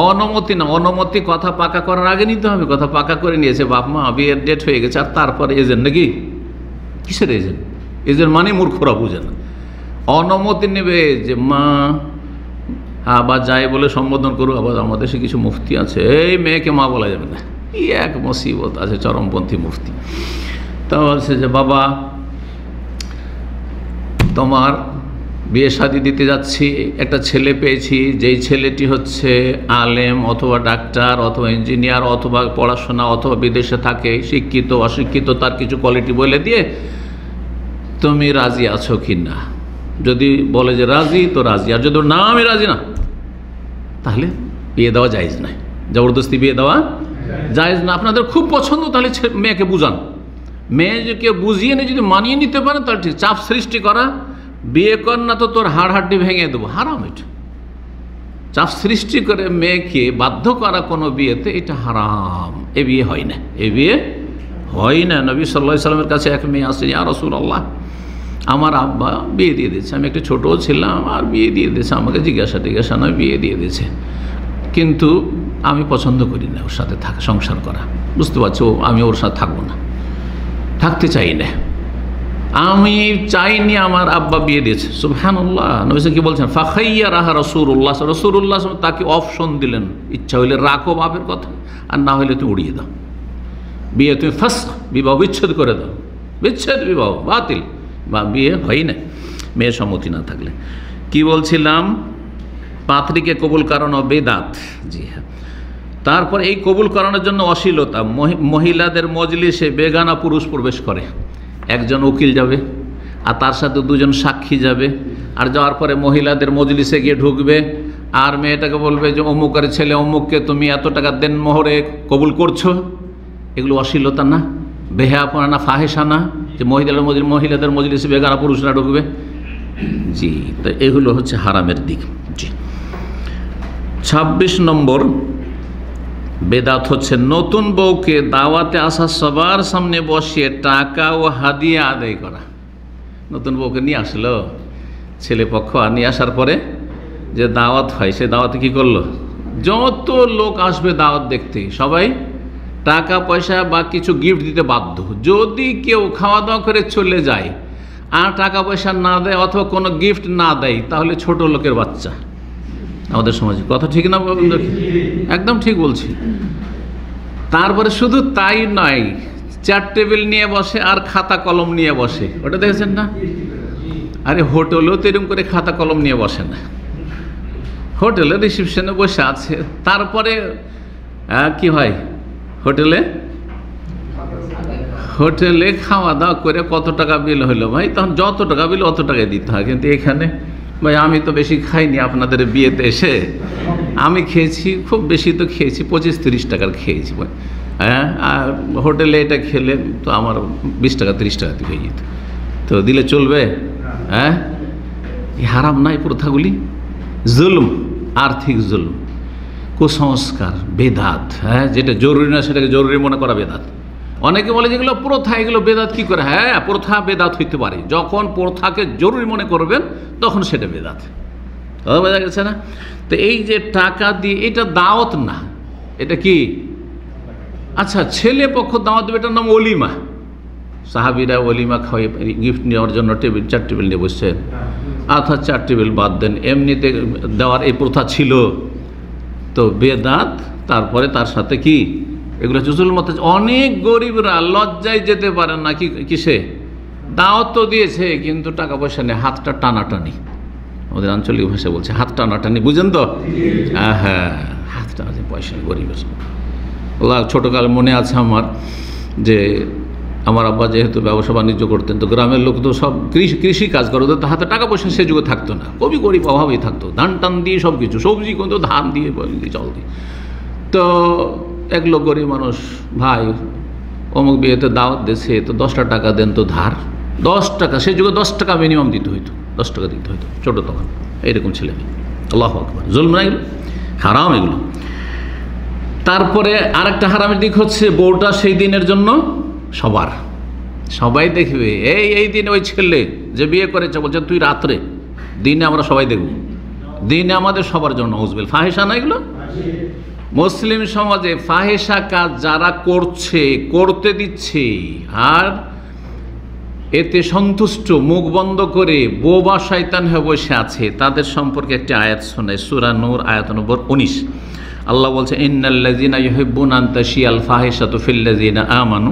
অনুমতি না। অনুমতি কথা পাকা করার আগে নিতে হবে। কথা পাকা করে নিয়েছে বাপ মা, বিয়ের ডেট হয়ে গেছে, আর তারপরে এজেন্ট নাকি? কিসের এজেন্ট? এজেন্ট মানে মূর্খরা বুঝে না। অনুমতি নেবে যে মা আবার যাই বলে সম্বোধন করুক। আবার আমাদের দেশে কিছু মুফতি আছে, এই মেয়েকে মা বলা যাবে না, এই এক মুসিবত আছে, চরমপন্থী মুফতি। তা বলছে যে বাবা তোমার বিয়ে শাদী দিতে যাচ্ছি, একটা ছেলে পেয়েছি, যেই ছেলেটি হচ্ছে আলেম অথবা ডাক্তার অথবা ইঞ্জিনিয়ার অথবা পড়াশোনা অথবা বিদেশে থাকে, শিক্ষিত অশিক্ষিত, তার কিছু কোয়ালিটি বলে দিয়ে তুমি রাজি আছো কি না। যদি বলে যে রাজি, তো রাজি, আর যদি না আমি রাজি না, তাহলে বিয়ে দেওয়া জায়েজ নয়। জবরদস্তি বিয়ে দেওয়া জায়েজ না। আপনাদের খুব পছন্দ, তাহলে মেয়েকে বুঝান, মেয়েকে বুঝিয়ে নিয়ে যদি মানিয়ে নিতে পারে তাহলে ঠিক। চাপ সৃষ্টি করা, বিয়ে কর না তো তোর হাড় হাড্ডি ভেঙে দেবো, হারাম এটা। চাপ সৃষ্টি করে মেয়েকে বাধ্য করা কোনো বিয়েতে, এটা হারাম। এ বিয়ে হয় না, এ বিয়ে হয় না। নবী সাল্লাল্লাহু আলাইহি সাল্লামের কাছে এক মেয়ে আসছে, ইয়া রাসূলুল্লাহ, আমার আব্বা বিয়ে দিয়ে দিয়েছে, আমি একটু ছোটো ছিলাম, আর বিয়ে দিয়ে দিয়েছে, আমাকে জিজ্ঞাসা নয় বিয়ে দিয়ে দিয়েছে, কিন্তু আমি পছন্দ করি না ওর সাথে থাকা, সংসার করা, বুঝতে পারছো, আমি ওর সাথে থাকবো না, থাকতে চাই না, আমি চাইনি, আমার আব্বা বিয়ে দিয়েছে। সুবহানাল্লাহ। নবী কি বলছেন? ফাখাইয়ারাহা রাসূলুল্লাহ, রাসূলুল্লাহ তাকে অপশন দিলেন, ইচ্ছা হইলে রাখো বাপের কথা, আর না হইলে তুমি উড়িয়ে দাও, বিয়ে তুমি ফাসখ, বিবাহ বিচ্ছেদ করে দাও, বিচ্ছেদ, বিবাহ বাতিল, বা বিয়ে হয় না মেয়ের সম্মতি না থাকলে। কি বলছিলাম? পাত্রীকে কবুল করানো বেদাত। জি হ্যাঁ। তারপর এই কবুল করানোর জন্য অশ্লীলতা, মহিলাদের মজলিসে বেগানা পুরুষ প্রবেশ করে, একজন উকিল যাবে আর তার সাথে দুজন সাক্ষী যাবে, আর যাওয়ার পরে মহিলাদের মজলিসে গিয়ে ঢুকবে, আর মেয়েটাকে বলবে যে অমুকের ছেলে অমুককে তুমি এত টাকা দেন মোহরে কবুল করছো। এগুলো অশ্লীলতা না, বেহায়াপনা না, ফাহেসা না, যে মহিলাদের মজলিসে বেগানা পুরুষরা ঢুকবে? জি, তো এগুলো হচ্ছে হারামের দিক। জি। 26 নম্বর বেদাত হচ্ছে নতুন বউকে দাওয়াতে আসা সবার সামনে বসিয়ে টাকা ও হাদিয়া আদায় করা। নতুন বউকে নিয়ে আসলো ছেলে পক্ষ, আর নিয়ে আসার পরে যে দাওয়াত হয়, সে দাওয়াতে কি করলো? যত লোক আসবে দাওয়াত দেখতে, সবাই টাকা পয়সা বা কিছু গিফট দিতে বাধ্য। যদি কেউ খাওয়া দাওয়া করে চলে যায় আর টাকা পয়সা না দেয় অথবা কোনো গিফট না দেয়, তাহলে ছোট লোকের বাচ্চা। আমাদের সমাজে কথা ঠিক না? একদম ঠিক বলছি। তারপরে শুধু তাই নয়, চেয়ার টেবিল নিয়ে বসে আর খাতা কলম নিয়ে বসে, ওটা দেখেছেন না? আরে হোটেলেও তো এরকম করে খাতা কলম নিয়ে বসে না, হোটেলে রিসেপশনে বসে আছে, তারপরে কি হয়, হোটেলে খাওয়া দাওয়া করে কত টাকা বিল হলো ভাই, তখন যত টাকা বিল অত টাকায় দিতে হয়। কিন্তু এখানে ভাই আমি তো বেশি খাইনি, আপনাদের বিয়েতে এসে আমি খেয়েছি, খুব বেশি তো খেয়েছি, 25-30 টাকার খেয়েছি। হ্যাঁ, আর হোটেলে এটা খেলে তো আমার 20 টাকা 30 টাকাতে হয়ে যেত, তো দিলে চলবে? হ্যাঁ, হারাম নাই প্রথাগুলি? জুলুম, আর্থিক জুলুম, কুসংস্কার, বেদাত। হ্যাঁ, যেটা জরুরি না সেটাকে জরুরি মনে করা বেদাত। অনেকে বলে যেগুলো প্রথা, এগুলো বেদাত কি করে? হ্যাঁ, প্রথা বেদাত হইতে পারে, যখন প্রথাকে জরুরি মনে করবেন তখন সেটা বেদাত। বোঝা গেছে না? তো এই যে টাকা দিয়ে, এটা দাওয়াত না, এটা কি? আচ্ছা, ছেলে পক্ষ দাওয়াত দেবে, এটার নাম অলিমা। সাহাবিরা অলিমা খাওয়াই গিফট নেওয়ার জন্য চেয়ার টেবিল নিয়ে বসছেন, অর্থাৎ চেয়ার টেবিল বাদ দেন, এমনিতে দেওয়ার এই প্রথা ছিল, তো বেদাত। তারপরে তার সাথে কি এগুলো জুজুল মত। অনেক গরিবরা লজ্জায় যেতে পারেন না, কিসে? দাওয়াত তো দিয়েছে কিন্তু টাকা পয়সা নেই, হাতটা টানাটানি, ওদের আঞ্চলিক ভাষা বলছে হাত টানাটানি, বুঝেন তো? হ্যাঁ, হাত টানাটানি, পয়সা নেই, গরিবের। ওলা ছোটোকাল মনে আছে আমার, যে আমার আব্বা যেহেতু ব্যবসা বাণিজ্য করতেন, তো গ্রামের লোক তো সব কৃষি কাজ করে, ওদের তো হাতে টাকা পয়সা সে যুগে থাকতো না, খুবই গরিব, অভাবেই থাকতো, ধান টান দিয়ে সব কিছু, সবজি কিন্তু ধান দিয়ে জল দিয়ে। তো এক লোক গরিব মানুষ, ভাই অমুক বিয়েতে দাওয়াত দিয়েছে, তো 10টা টাকা দেন তো ধার। 10 টাকা, সে যুগে 10 টাকা মিনিমাম দিতে হইতো, 10 টাকা দিতে হইতো, ছোটো তখন এইরকম ছেলে মেয়ে। আল্লাহু আকবার, জুলম না এগুলো? হারাম এগুলো। তারপরে আরেকটা হারামের দিক হচ্ছে, বউটা সেই দিনের জন্য সবাই দেখবে। এই দিন ওই ছেলে যে বিয়ে করেছে বলছে তুই রাত্রে, দিনে আমরা সবাই দেখব, দিনে আমাদের সবার জন্য উজবেল। ফাহেসা না এগুলো? মুসলিম সমাজে ফাহেসা কাজ যারা করতে দিচ্ছে আর এতে সন্তুষ্ট, মুখ বন্ধ করে বোবা শয়তান হয়ে বসে আছে, তাদের সম্পর্কে একটি আয়াত শোনায়, সূরা নূর আয়াত নম্বর 19। আল্লাহ বলছে, ইন্নাল্লাযীনা ইউহিব্বুনা আন তাশিয়াল ফাহিশাতু ফিল্লাযীনা আমানু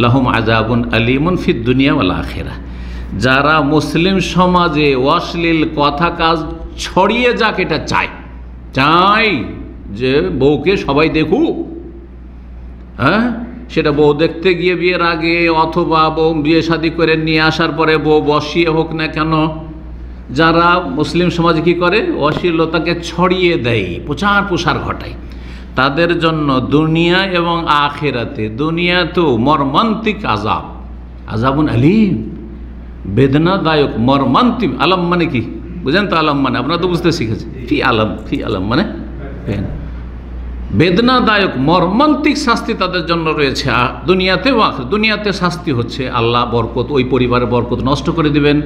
লাহুম আযাবুন আলীমুন ফিদ দুনিয়া ওয়াল আখিরাহ। যারা মুসলিম সমাজে অশ্লীল কথা কাজ ছড়িয়ে যাক, এটা চাই যে বউকে সবাই দেখুক। হ্যাঁ, সেটা বউ দেখতে গিয়ে বিয়ের আগে অথবা বউ বিয়ে শাদী করে নিয়ে আসার পরে বউ বসিয়ে হোক না কেন, যারা মুসলিম সমাজে কী করে, অশ্লীলতাকে ছড়িয়ে দেয়, প্রসার ঘটায়, তাদের জন্য দুনিয়া এবং আখিরাতে, দুনিয়াতেও মর্মান্তিক আযাব, আযাবুন আলীম, বেদনাদায়ক মর্মান্তিক। আলম মানে কি বুঝেন তো? আলম মানে আপনারা তো বুঝতে শিখেছেন। ফি আলম মানে বেদনাদায়ক মর্মান্তিক শাস্তি তাদের জন্য রয়েছে দুনিয়াতে ও আখিরাতে। দুনিয়াতে শাস্তি হচ্ছে আল্লাহ বরকত, ওই পরিবারের বরকত নষ্ট করে দিবেন।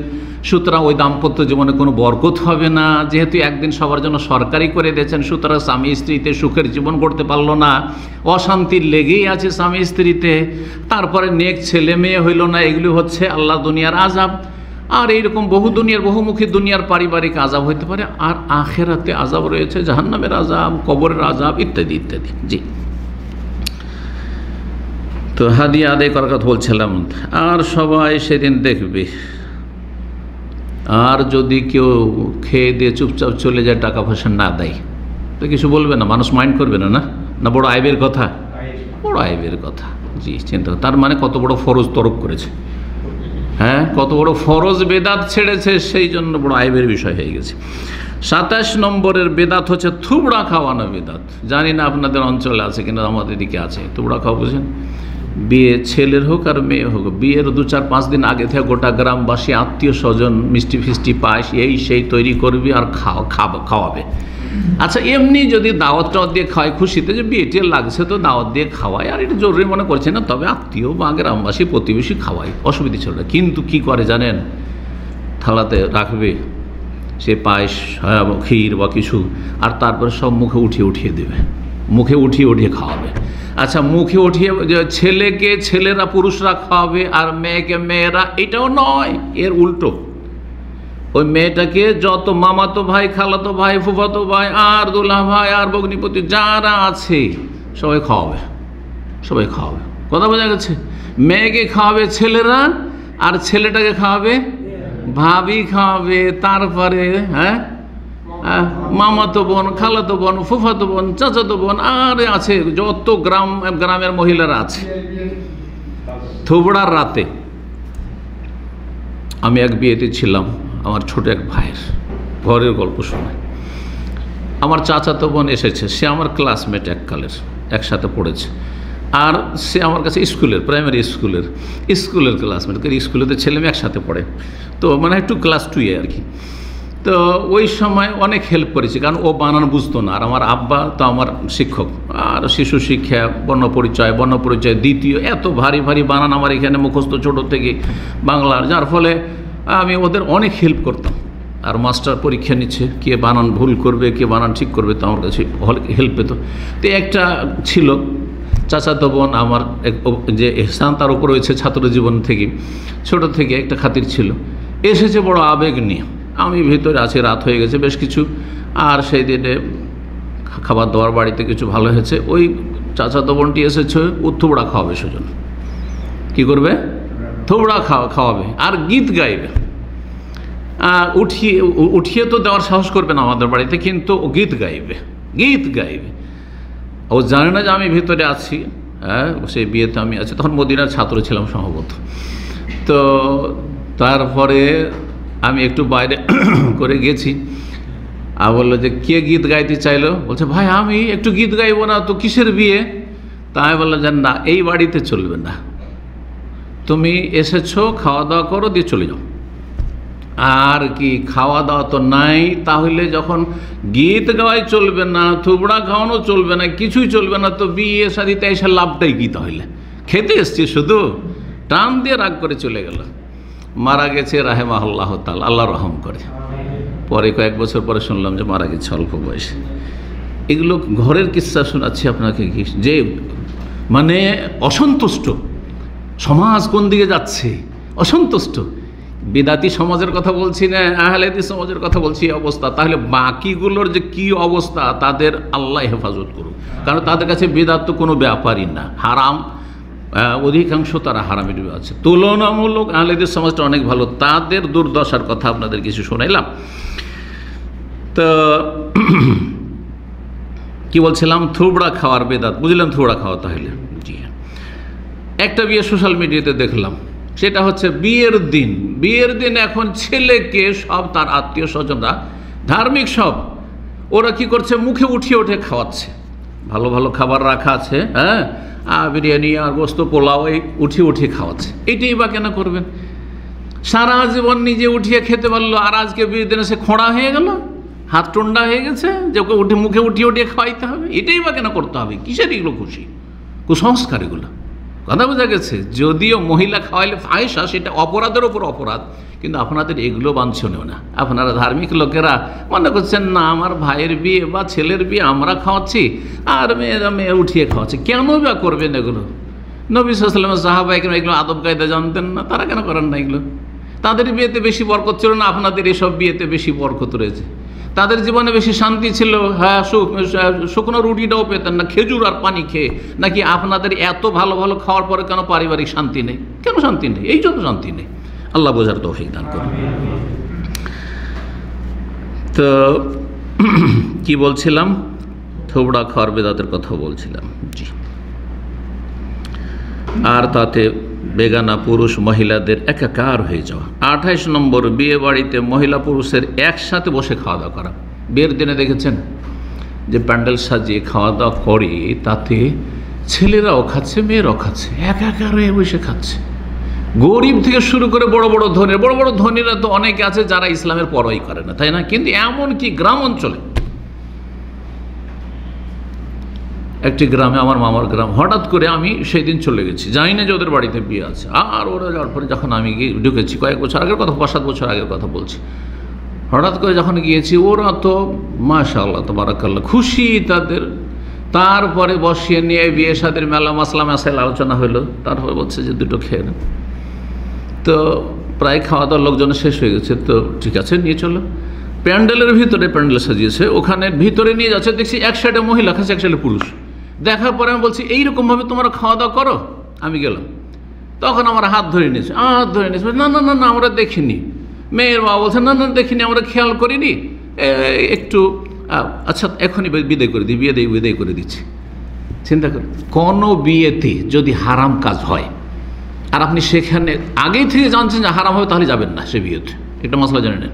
সুতরাং ওই দাম্পত্য জীবনে কোনো বরকত হবে না, যেহেতু একদিন সবার জন্য সরকারি করে দিয়েছেন। সুতরাং স্বামী স্ত্রীতে সুখের জীবন করতে পারলো না, অশান্তি লেগেই আছে স্বামী স্ত্রীতে। তারপরে নেক ছেলে মেয়ে হইল না, এগুলি হচ্ছে আল্লাহ দুনিয়ার আযাব। আর এইরকম বহুমুখী দুনিয়ার পারিবারিক আযাব হইতে পারে। আর আখিরাতে আযাব রয়েছে, জাহান্নামের আযাব, কবরের আযাব ইত্যাদি ইত্যাদি। জি, তো হাদিয়া আদায় করার কথা বলছিলাম। আর সবাই সেদিন দেখবে, আর যদি কেউ খেয়ে দিয়ে চুপচাপ চলে যায়, টাকা পয়সা না দেয়, তো কিছু বলবে না, মানুষ মাইন্ড করবে না। না বড় আইবের কথা, বড় আইবের কথা। জি, চিন্তা, তার মানে কত বড় ফরজ তরক করেছে, হ্যাঁ, কত বড় ফরজ বেদাত ছেড়েছে, সেই জন্য বড় আইবের বিষয় হয়ে গেছে। 27 নম্বরের বেদাত হচ্ছে থুবড়া খাওয়ানো বেদাত। জানি না আপনাদের অঞ্চলে আছে কিনা, আমাদের দিকে আছে। থুবড়া খাওয়া বুঝেন? বিয়ে, ছেলের হোক আর মেয়ে হোক, বিয়ের 2-4-5 দিন আগে থেকে গোটা গ্রামবাসী, আত্মীয় স্বজন মিষ্টি ফিষ্টি পায়েস এই সেই তৈরি করবি আর খাওয়াবে। আচ্ছা, এমনি যদি দাওয়াত দিয়ে খাওয়ায় খুশিতে, যে বিয়েটি লাগছে তো দাওয়াত দিয়ে খাওয়ায়, আর এটা জরুরি মনে করছে না, তবে আত্মীয় বা গ্রামবাসী প্রতিবেশী খাওয়ায়, অসুবিধা ছিল না। কিন্তু কি করে জানেন? থালাতে রাখবে সে পায়েস, ক্ষীর বা কিছু, আর তারপরে সব মুখে উঠিয়ে দেবে, মুখে উঠিয়ে খাওয়াবে। আচ্ছা, মুখে উঠিয়ে ছেলেকে ছেলেরা পুরুষরা খাওয়াবে আর মেয়েকে মেয়েরা, এটাও নয়, এর উল্টো। ওই মেয়েটাকে যত মামাতো ভাই, খালাতো ভাই, ফুফাতো ভাই আর দুলা ভাই আর ভগ্নিপতি যারা আছে সবাই খাওয়াবে। কথা বোঝা গেছে? মেয়েকে খাওয়াবে ছেলেরা, আর ছেলেটাকে খাওয়াবে ভাবি খাওয়াবে। তারপরে মামাতো বোন, খালাতো বোন, ফুফাতো বোন, চাচাতো বোন, আর আছে যত গ্রামের মহিলারা আছে। থুবড়ার রাতে আমি এক বিয়েতে ছিলাম, আমার ছোট এক ভাইয়ের ঘরের গল্প শোনায়। আমার চাচাতো বোন এসেছে, সে আমার ক্লাসমেট, এককালের একসাথে পড়েছে। আর সে আমার কাছে স্কুলের, প্রাইমারি স্কুলের ক্লাসমেট। স্কুলেতে ছেলে মেয়ে একসাথে পড়ে, তো মানে একটু ক্লাস 2 আর কি। তো ওই সময় অনেক হেল্প করেছি, কারণ ও বানান বুঝতো না, আর আমার আব্বা তো আমার শিক্ষক, আর শিশু শিক্ষা, বর্ণপরিচয় দ্বিতীয়, এত ভারী বানান আমার এখানে মুখস্থ ছোটো থেকে বাংলার, যার ফলে আমি ওদের অনেক হেল্প করতাম। আর মাস্টার পরীক্ষা নিচ্ছে, কে বানান ভুল করবে, কে বানান ঠিক করবে, তো আমার কাছে হেল্প পেত। তো একটা ছিল চাচাতো বোন আমার, যে এহসান তার উপর রয়েছে ছাত্র জীবন থেকে, ছোট থেকে একটা খাতির ছিল। এসেছে বড় আবেগ নিয়ে, আমি ভিতরে আছি, রাত হয়ে গেছে বেশ কিছু। আর সেই দিনে খাবার দাবার বাড়িতে কিছু ভালো হয়েছে। ওই চাচাতো বোনটি এসেছে, ও থুবড়া খাওয়াবে, সেজন্য কী করবে? থুবড়া খাওয়াবে আর গীত গাইবে। উঠিয়ে তো দেওয়ার সাহস করবে না আমাদের বাড়িতে, কিন্তু ও গীত গাইবে। ও জানে না যে আমি ভিতরে আছি। হ্যাঁ, সেই বিয়েতে আমি আছি, তখন মদিনার ছাত্র ছিলাম সম্ভবত। তো তারপরে আমি একটু বাইরে করে গেছি, আর বললো যে কে গীত গাইতে চাইলো? বলছে ভাই আমি একটু গীত গাইবো না তো, কিসের বিয়ে? তাই বললো যে না, এই বাড়িতে চলবে না, তুমি এসেছো, খাওয়া দাওয়া করো, দিয়ে চলে যাও। আর কি, খাওয়া দাওয়া তো নাই, তাহলে যখন গীত গাওয়াই চলবে না, থুবড়া খাওয়ানো চলবে না, কিছুই চলবে না, তো বিয়ে শাদিতে এসে লাভটাই কি? তাহলে খেতে এসছে শুধু, টান দিয়ে রাগ করে চলে গেল। মারা গেছে রাহেমাহুল্লাহ তাআলা, আল্লাহ রহম করে। পরে কয়েক বছর পরে শুনলাম যে মারা গেছে অল্প বয়সে। এগুলো ঘরের কিস্সা শোনাচ্ছি আপনাকে, যে মানে অসন্তুষ্ট সমাজ কোন দিকে যাচ্ছে, অসন্তুষ্ট। বিদাতি সমাজের কথা বলছি না, আহলে হাদিস সমাজের কথা বলছি, অবস্থা। তাহলে বাকিগুলোর যে কি অবস্থা, তাদের আল্লাহ হেফাজত করুক, কারণ তাদের কাছে বিদাত তো কোনো ব্যাপারই না, হারাম। অধিকাংশ তারা হারামে ডুবে আছে। তুলনামূলক আহলে হাদিস সমাজটা অনেক ভালো, তাদের দুর্দশার কথা আপনাদের কিছু শোনাইলাম। তো কি বলছিলাম? থুবড়া খাওয়ার বেদাত, বুঝলাম থুবড়া খাওয়া। তাহলে জি হ্যাঁ, একটা বিয়ে সোশ্যাল মিডিয়াতে দেখলাম, সেটা হচ্ছে বিয়ের দিন এখন ছেলেকে সব তার আত্মীয় স্বজনরা, ধার্মিক সব, ওরা কি করছে? মুখে উঠিয়ে খাওয়াচ্ছে। ভালো ভালো খাবার রাখা আছে, হ্যাঁ, বিরিয়ানি আর গোস্ত পোলাও এই উঠিয়ে উঠিয়ে খাওয়াচ্ছে। এটাই বা কেন করবেন? সারা জীবন নিজে উঠিয়ে খেতে পারলো, আর আজকে বিয়ের দিনে সে খোঁড়া হয়ে গেল, হাত টন্ডা হয়ে গেছে যে ওকে উঠে মুখে উঠিয়ে উঠিয়ে খাওয়াইতে হবে। এটাই বা কেন করতে হবে? কিসের এগুলো খুশি? কুসংস্কার এগুলো। কথা বোঝা গেছে? যদিও মহিলা খাওয়াইলে ফায়সা, সেটা অপরাধের ওপর অপরাধ, কিন্তু আপনাদের এগুলো বাঞ্ছনীয় না। আপনারা ধার্মিক লোকেরা মনে করছেন না আমার ভাইয়ের বিয়ে বা ছেলের বিয়ে আমরা খাওয়াচ্ছি আর মেয়ে উঠিয়ে খাওয়াচ্ছি। কেন বা করবেন এগুলো? নবী সাল্লাল্লাহু আলাইহি ওয়াসাল্লাম সাহাবা কেন এগুলো আদব কায়দা জানতেন না? তারা কেন করেন না এগুলো? তাদের বিয়েতে বেশি বরকত ছিল না? আপনাদের এসব বিয়েতে বেশি বরকত রয়েছে। তাদের জীবনে বেশি শান্তি ছিল, হ্যাঁ, শুকনো রুটিটাও পেতেন না, খেজুর আর পানি খেয়ে। নাকি আপনাদের এত ভালো ভালো খাওয়ার পরে কেন পারিবারিক শান্তি নেই? কেন শান্তি নেই? এই জন্য শান্তি নেই। আল্লাহ বোঝার তৌফিক দান করুন। তো কি বলছিলাম? থোবড়া খাওয়ার বেদাতের কথা বলছিলাম। জি। আর তাতে বেগানা পুরুষ মহিলাদের একাকার হয়ে যাওয়া। 28 নম্বর, বিয়ে বাড়িতে মহিলা পুরুষের একসাথে বসে খাওয়া দাওয়া করা। বিয়ের দিনে দেখেছেন যে প্যান্ডেল সাজিয়ে খাওয়া দাওয়া করে, তাতে ছেলেরাও খাচ্ছে মেয়েরাও খাচ্ছে, একাকার হয়ে বসে খাচ্ছে। গরিব থেকে শুরু করে বড় বড় ধনীরা তো অনেকে আছে যারা ইসলামের পরোয়াই করে না, তাই না? কিন্তু এমন কি গ্রাম অঞ্চলে, একটি গ্রামে, আমার মামার গ্রাম, হঠাৎ করে আমি সেই দিন চলে গেছি, জানি না যে ওদের বাড়িতে বিয়ে আছে। আর ওরা যাওয়ার পরে যখন আমি গিয়ে ঢুকেছি, কয়েক বছর আগের কথা, 5-7 বছর আগের কথা বলছি, হঠাৎ করে যখন গিয়েছি, ওরা তো মাশাআল্লাহ তাবারাকাল্লাহ খুশি তাদের। তারপরে বসিয়ে নিয়ে বিয়ে শাদীর মেলা মাসলা মাসাইল আলোচনা হলো। তারপরে বলছে যে দুটো খেয়ে নেন। তো প্রায় খাওয়া দাওয়ার লোকজন শেষ হয়ে গেছে। তো ঠিক আছে, নিয়ে চলো। প্যান্ডেলের ভিতরে, প্যান্ডেল সাজিয়েছে, ওখানে ভিতরে নিয়ে যাচ্ছে, দেখছি এক সাইডে মহিলা খাচ্ছে, এক সাইডে পুরুষ। দেখার পরে আমি বলছি এইরকমভাবে তোমরা খাওয়া দাওয়া করো? আমি গেলাম, তখন আমার হাত ধরে নিয়েছে, না না না না আমরা দেখিনি। মেয়ের বাবা বলছে না না দেখিনি, আমরা খেয়াল করিনি, একটু আচ্ছা এখনই বিদায় করে দিই, বিদায় করে দিচ্ছি। চিন্তা করি, কোনো বিয়েতে যদি হারাম কাজ হয় আর আপনি সেখানে আগেই থেকে জানছেন যে হারাম হবে, তাহলে যাবেন না সে বিয়েতে। একটা মশলা জেনে নেন।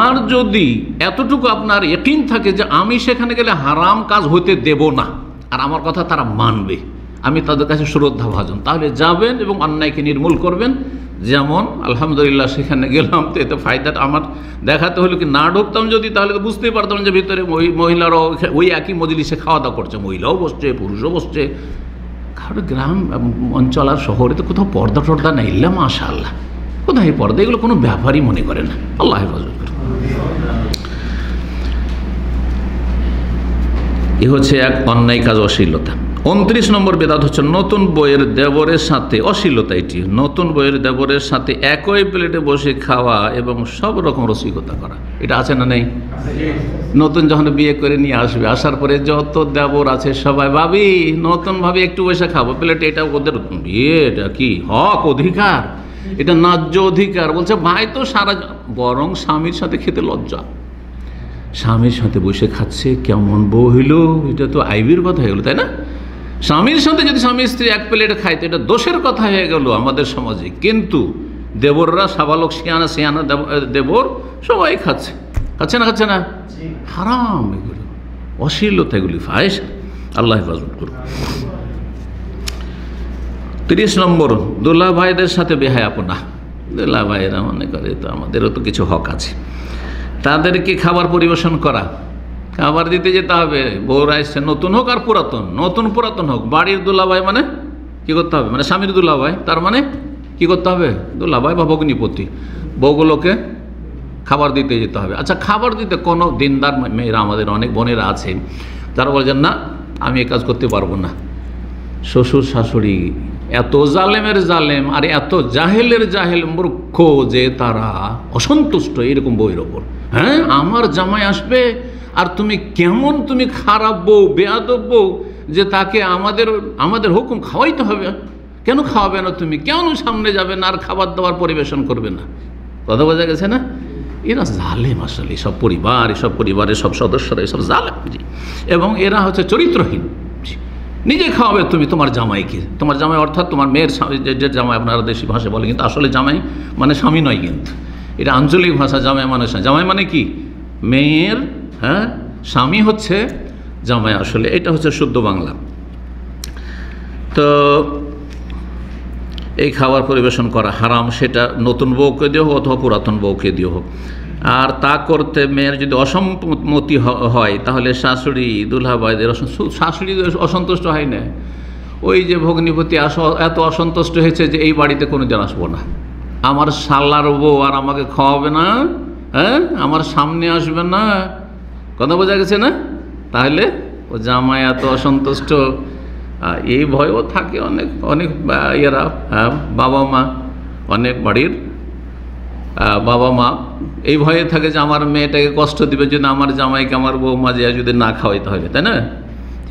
আর যদি এতটুকু আপনার ইয়াকিন থাকে যে আমি সেখানে গেলে হারাম কাজ হতে দেব না, আর আমার কথা তারা মানবে, আমি তাদের কাছে শ্রদ্ধাভাজন, তাহলে যাবেন এবং অন্যায়কে নির্মূল করবেন। যেমন আলহামদুলিল্লাহ সেখানে গেলাম, তো এতে ফায়দাটা আমার দেখাতে হলো কি, না ঢুকতাম যদি, তাহলে তো বুঝতেই পারতাম যে ভিতরে মহিলারাও ওই একই মজলিসে খাওয়া দাওয়া করছে, মহিলাও বসছে পুরুষও বসছে। কারণ গ্রাম অঞ্চল আর শহরে তো কোথাও পর্দা টর্দা নেই, ইল্লা মাশাআল্লাহ, কোথায় পর্দা, এগুলো কোনো ব্যাপারই মনে করে না। আল্লাহ হেফাজত করে। এ হচ্ছে এক অন্যায় কাজ, অশ্লীলতা। 29 নম্বর বেদাত হচ্ছে নতুন বইয়ের দেবরের সাথে, অশ্লীলতা এটি, নতুন বইয়ের দেবরের সাথে একই প্লেটে বসে খাওয়া এবং সব রকম রসিকতা করা। এটা আছে না নেই? নতুন যখন বিয়ে করে নিয়ে আসবে, আসার পরে যত দেবর আছে সবাই, ভাবি নতুন ভাবি একটু বসে খাবো প্লেটে, এটা ওদের বিয়ে, এটা কি হক, অধিকার, এটা ন্যায্য অধিকার। বলছে ভাই তো সারা, বরং স্বামীর সাথে খেতে লজ্জা, স্বামীর সাথে বসে খাচ্ছে, কেমন বউ হইল, এটা তো আইবির কথা হয়ে গেল, তাই না? স্বামীর সাথে যদি স্বামী স্ত্রী এক প্লেটে খায়, তো এটা দোষের কথা হয়ে গেল আমাদের সমাজে। কিন্তু দেবররা, সাবালক সিয়ানা দেবর সবাই খাচ্ছে না? হারাম এগুলো, অশ্লীলতা, এগুলি ফাহিশা। আল্লাহ হেফাজত করুন। 30 নম্বর, দুলা ভাইদের সাথে বেহায়াপনা। দুলা ভাইয়েরা মনে করে তো আমাদেরও তো কিছু হক আছে, তাদেরকে খাবার পরিবেশন করা, খাবার দিতে যেতে হবে। বউরা এসছে, নতুন হোক আর পুরাতন হোক, বাড়ির দুলাভাই মানে কি করতে হবে? মানে স্বামীর দুলাভাই, তার মানে কি করতে হবে? দুলাভাই বা ভগ্নিপতি, বউগুলোকে খাবার দিতে যেতে হবে। আচ্ছা, খাবার দিতে কোনো দিনদার মেয়েরা, আমাদের অনেক বোনেরা আছে যারা বলছেন না আমি এ কাজ করতে পারবো না। শ্বশুর শাশুড়ি এত জালেমের জালেম আর এত জাহেলের জাহেল মূর্খ যে তারা অসন্তুষ্ট এরকম বউয়ের ওপর। হ্যাঁ, আমার জামাই আসবে আর তুমি খারাপ বউ, বেয়াদব বউ, যে তাকে আমাদের হুকুম খাওয়াইতে হবে। কেন খাওয়াবে না তুমি? কেন সামনে যাবে না আর খাবার দাবার পরিবেশন করবে না? কথা বোঝা গেছে না? এরা জালেম, আসলে এসব পরিবারের সব সদস্যরা এসব জালেম, এবং এরা হচ্ছে চরিত্রহীন। নিজে খাওয়াবে তুমি তোমার জামাইকে, তোমার জামাই অর্থাৎ তোমার মেয়ের যে জামাই আপনারা দেশি ভাষায় বলে, কিন্তু আসলে জামাই মানে স্বামী নয়, কিন্তু এটা আঞ্চলিক ভাষা। জামাই মানে জামাই মানে কি? মেয়ের, হ্যাঁ, স্বামী হচ্ছে জামাই, আসলে এটা হচ্ছে শুদ্ধ বাংলা। তো এই খাবার পরিবেশন করা হারাম, সেটা নতুন বউকে দিয়ে হোক অথবা পুরাতন বউকে দিয়ে হোক। আর তা করতে মেয়ের যদি অসম্মতি হয় তাহলে শাশুড়ি দুলহাবাইদের শাশুড়ি অসন্তুষ্ট হয় না, ওই যে ভগ্নিপতি এত অসন্তুষ্ট হয়েছে যে এই বাড়িতে কোনো দিন আসবো না, আমার শালার বউ আর আমাকে খাওয়াবে না, হ্যাঁ আমার সামনে আসবে না, কথা বোঝা গেছে না? তাহলে ও জামাই এত অসন্তুষ্ট, এই ভয়ও থাকে অনেক অনেক ইয়েরা, বাবা মা, অনেক বাড়ির বাবা মা এই ভয়ে থাকে যে আমার মেয়েটাকে কষ্ট দিবে যদি আমার জামাইকে আমার বৌমা যে যদি না খাওয়াইতে হবে, তাই না?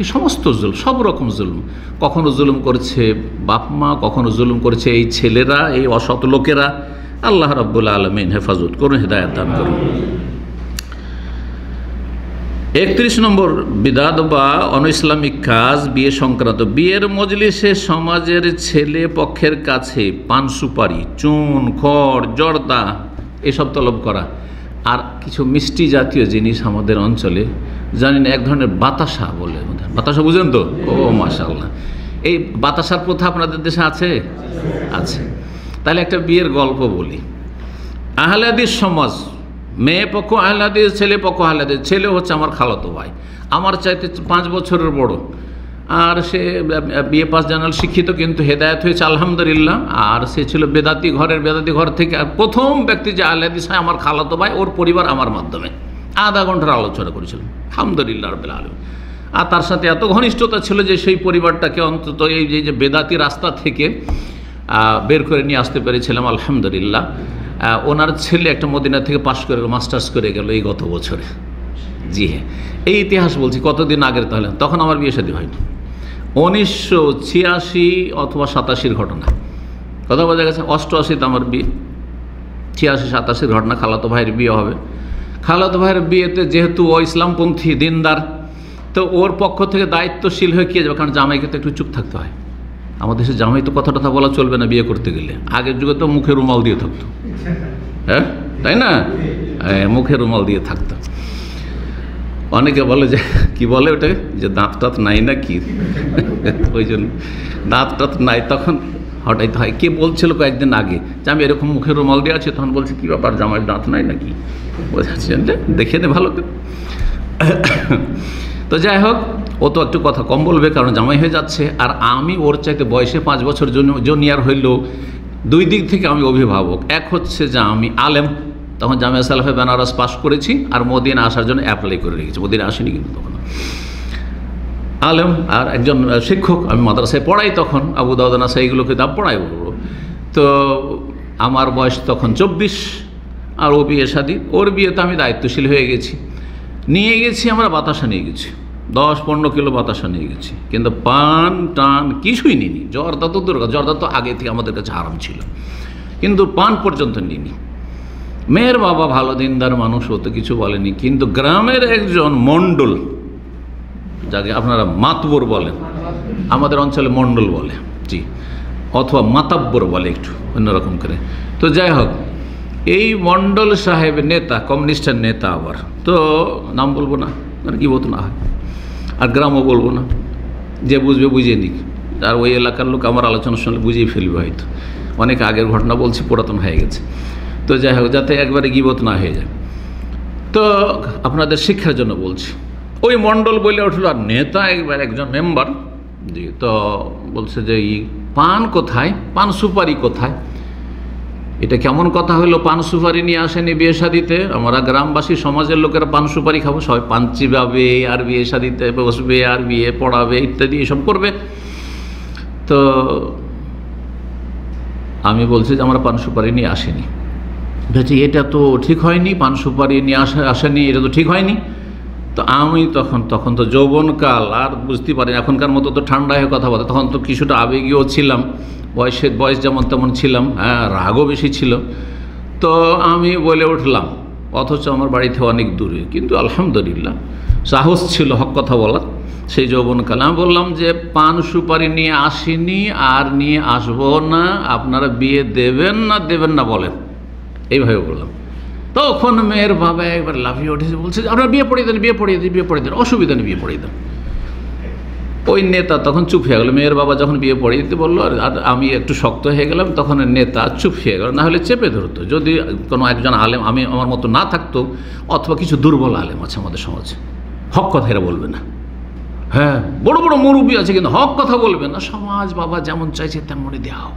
এই সমস্ত জুলুম, সব রকম জুলুম, কখনো জুলুম করছে বাপ মা, কখনো জুলুম করছে এই ছেলেরা, এই অসৎ লোকেরা। আল্লাহ রাব্বুল আলামিন হেফাজত করুন, হিদায়াত দান করুন। 31 নম্বর বিদাত বা অনইসলামিক কাজ বিয়ে সংক্রান্ত। বিয়ের মজলিসে সমাজের ছেলে পক্ষের কাছে পান সুপারি, চুন, খড়, জর্দা এসব তলব করা, আর কিছু মিষ্টি জাতীয় জিনিস আমাদের অঞ্চলে জানেন এক ধরনের বাতাসা বলে, বাতাসা বুঝেন তো? ও মাশাআল্লাহ, এই বাতাসার প্রথা আপনাদের দেশে আছে? আছে। তাহলে একটা বিয়ের গল্প বলি। আহলে হাদিস সমাজ, মেয়ে পক্ষ আহলে হাদিস, ছেলে পক্ষ আহলে হাদিস। ছেলে হচ্ছে আমার খালাতো ভাই, আমার চাইতে 5 বছরের বড়, আর সে বিএ পাস জানাল শিক্ষিত, কিন্তু হেদায়েত হয়েছে আলহামদুলিল্লাহ। আর সে ছিল বেদাতি ঘর থেকে। আর প্রথম ব্যক্তি যে আহলে হাদিস হয় আমার খালাতো ভাই, ওর পরিবার আমার মাধ্যমে আধা ঘন্টার আলোচনা করেছিলাম, আলহামদুলিল্লাহ রাব্বিল আলামিন। আর তার সাথে এত ঘনিষ্ঠতা ছিল যে সেই পরিবারটাকে অন্তত এই যে বেদাতি রাস্তা থেকে বের করে নিয়ে আসতে পেরেছিলাম আলহামদুলিল্লাহ। ওনার ছেলে একটা মদিনা থেকে পাশ করে মাস্টার্স করে গেল এই গত বছরে। জি হ্যাঁ, এই ইতিহাস বলছি, কতদিন আগের। তাহলে তখন আমার বিয়ে শাদী হয়নি, 1986 অথবা 87-র ঘটনা, কথা বোঝা গেছে। 88-তে আমার বিয়ে, 86-87-র ঘটনা। খালাতো ভাইয়ের বিয়ে হবে। খালাতো ভাইয়ের বিয়েতে যেহেতু ও ইসলামপন্থী দিনদার, তো ওর পক্ষ থেকে দায়িত্বশীল হয়ে কে যাবে, কারণ জামাইকে তো একটু চুপ থাকতে হয়। আমাদের দেশে জামাই তো কথা টথা বলা চলবে না বিয়ে করতে গেলে। আগের যুগে তো মুখে রুমাল দিয়ে থাকতো, হ্যাঁ তাই না? মুখে রুমাল দিয়ে থাকতো। অনেকে বলে যে কি বলে ওটাকে, যে দাঁত টাত নাই না কি, ওই জন্য দাঁত টাত নাই। তখন হঠাৎ হয়, কে বলছিল কয়েকদিন আগে যে আমি এরকম মুখে রুমাল দিয়ে আছি, তখন বলছে কী ব্যাপার জামাইয়ের দাঁত নাই নাকি, বোঝাচ্ছেন দেখে নে ভালো করে। তো যাই হোক, ও তো একটু কথা কম বলবে কারণ জামাই হয়ে যাচ্ছে, আর আমি ওর চাইতে বয়সে 5 বছর জুনিয়র হইলেও 2 দিক থেকে আমি অভিভাবক। এক হচ্ছে যে আমি আলেম, তখন জামিয়া সালাফে বেনারস পাস করেছি, আর মদিনা আসার জন্য অ্যাপ্লাই করে রেখেছি, মদিনা আসেনি কিন্তু তখন। আলেম আর একজন শিক্ষক, আমি মাদ্রাসায় পড়াই, তখন আবু দাউদ নাসাই এগুলো কিতাব পড়াই বলবো। তো আমার বয়স তখন 24, আর ও বিয়ে শাদী। ওর বিয়েতে আমি দায়িত্বশীল হয়ে গেছি। নিয়ে গেছি আমরা বাতাসা, নিয়ে গেছি 10-15 কিলো বাতাসা নিয়ে গেছি, কিন্তু পান টান কিছুই নিইনি। জর্দা তো দরকার, জর্দা তো আগে থেকে আমাদের কাছে হারাম ছিল, কিন্তু পান পর্যন্ত নিইনি। মেয়ের বাবা ভালো দিনদার মানুষ, ও তো কিছু বলেনি, কিন্তু গ্রামের একজন মণ্ডল, যাকে আপনারা মাতবর বলেন, আমাদের অঞ্চলে মণ্ডল বলে, জি, অথবা মাতাব্বর বলে একটু অন্যরকম করে। তো যাই হোক, এই মণ্ডল সাহেব নেতা, কমিউনিস্টের নেতা, আবার তো নাম বলবো না, মানে কি বলতো না হয়, আর গ্রামও বলবো না, যে বুঝবে বুঝিয়ে নিক। আর ওই এলাকার লোক আমার আলোচনা শুনলে বুঝিয়ে ফেলবে, হয়তো অনেক আগের ঘটনা বলছি, পুরাতন হয়ে গেছে। তো যাই হোক, যাতে একবারে গিবত না হয়ে যায়, তো আপনাদের শিক্ষার জন্য বলছি। ওই মণ্ডল বলে উঠল, আর নেতা একজন মেম্বার, জি, তো বলছে যে এই পান কোথায়, পান সুপারি কোথায়? এটা কেমন কথা হলো, পান সুপারি নিয়ে আসেনি বিয়ে শাদিতে? আমরা গ্রামবাসী সমাজের লোকেরা পান সুপারি খাবো, সবাই পান চিবাবে, আর বিয়ে শাদিতে বসবে, আর বিয়ে পড়াবে ইত্যাদি এসব করবে। তো আমি বলছি যে আমরা পান সুপারি নিয়ে আসিনি। বলছি এটা তো ঠিক হয়নি, পান সুপারি নিয়ে আসেনি, এটা তো ঠিক হয়নি। তো আমি তখন তো যৌবনকাল, আর বুঝতে পারি এখনকার মতো তো ঠান্ডা হয়ে কথা বলে, তখন তো কিছুটা আবেগীয় ছিলাম, বয়স যেমন তেমন ছিলাম, হ্যাঁ রাগও বেশি ছিল। তো আমি বলে উঠলাম, অথচ আমার বাড়িতে অনেক দূরে, কিন্তু আলহামদুলিল্লাহ সাহস ছিল হক কথা বলার সেই যৌবনকালে। আমি বললাম যে পান সুপারি নিয়ে আসিনি, আর নিয়ে আসবো না, আপনারা বিয়ে দেবেন না বলেন, এইভাবে বললাম। তখন মেয়ের বাবা একবার লাফিয়ে উঠেছে, বলছে আপনারা বিয়ে পড়িয়ে দেন, অসুবিধা নেই, বিয়ে পড়িয়ে দেন। ওই নেতা তখন চুপ হয়ে গেল। মেয়ের বাবা যখন বিয়ে পড়িয়ে দিতে বললো আর আমি একটু শক্ত হয়ে গেলাম, তখন নেতা চুপ হয়ে গেল, না হলে চেপে ধরতো। যদি কোনো একজন আলেম আমার মতো না থাকতো, অথবা কিছু দুর্বল আলেম আছে আমাদের সমাজে, হক কথা এরা বলবে না। হ্যাঁ, বড় বড় মুরব্বী আছে কিন্তু হক কথা বলবে না। সমাজ বাবা যেমন চাইছে তেমনই দাও,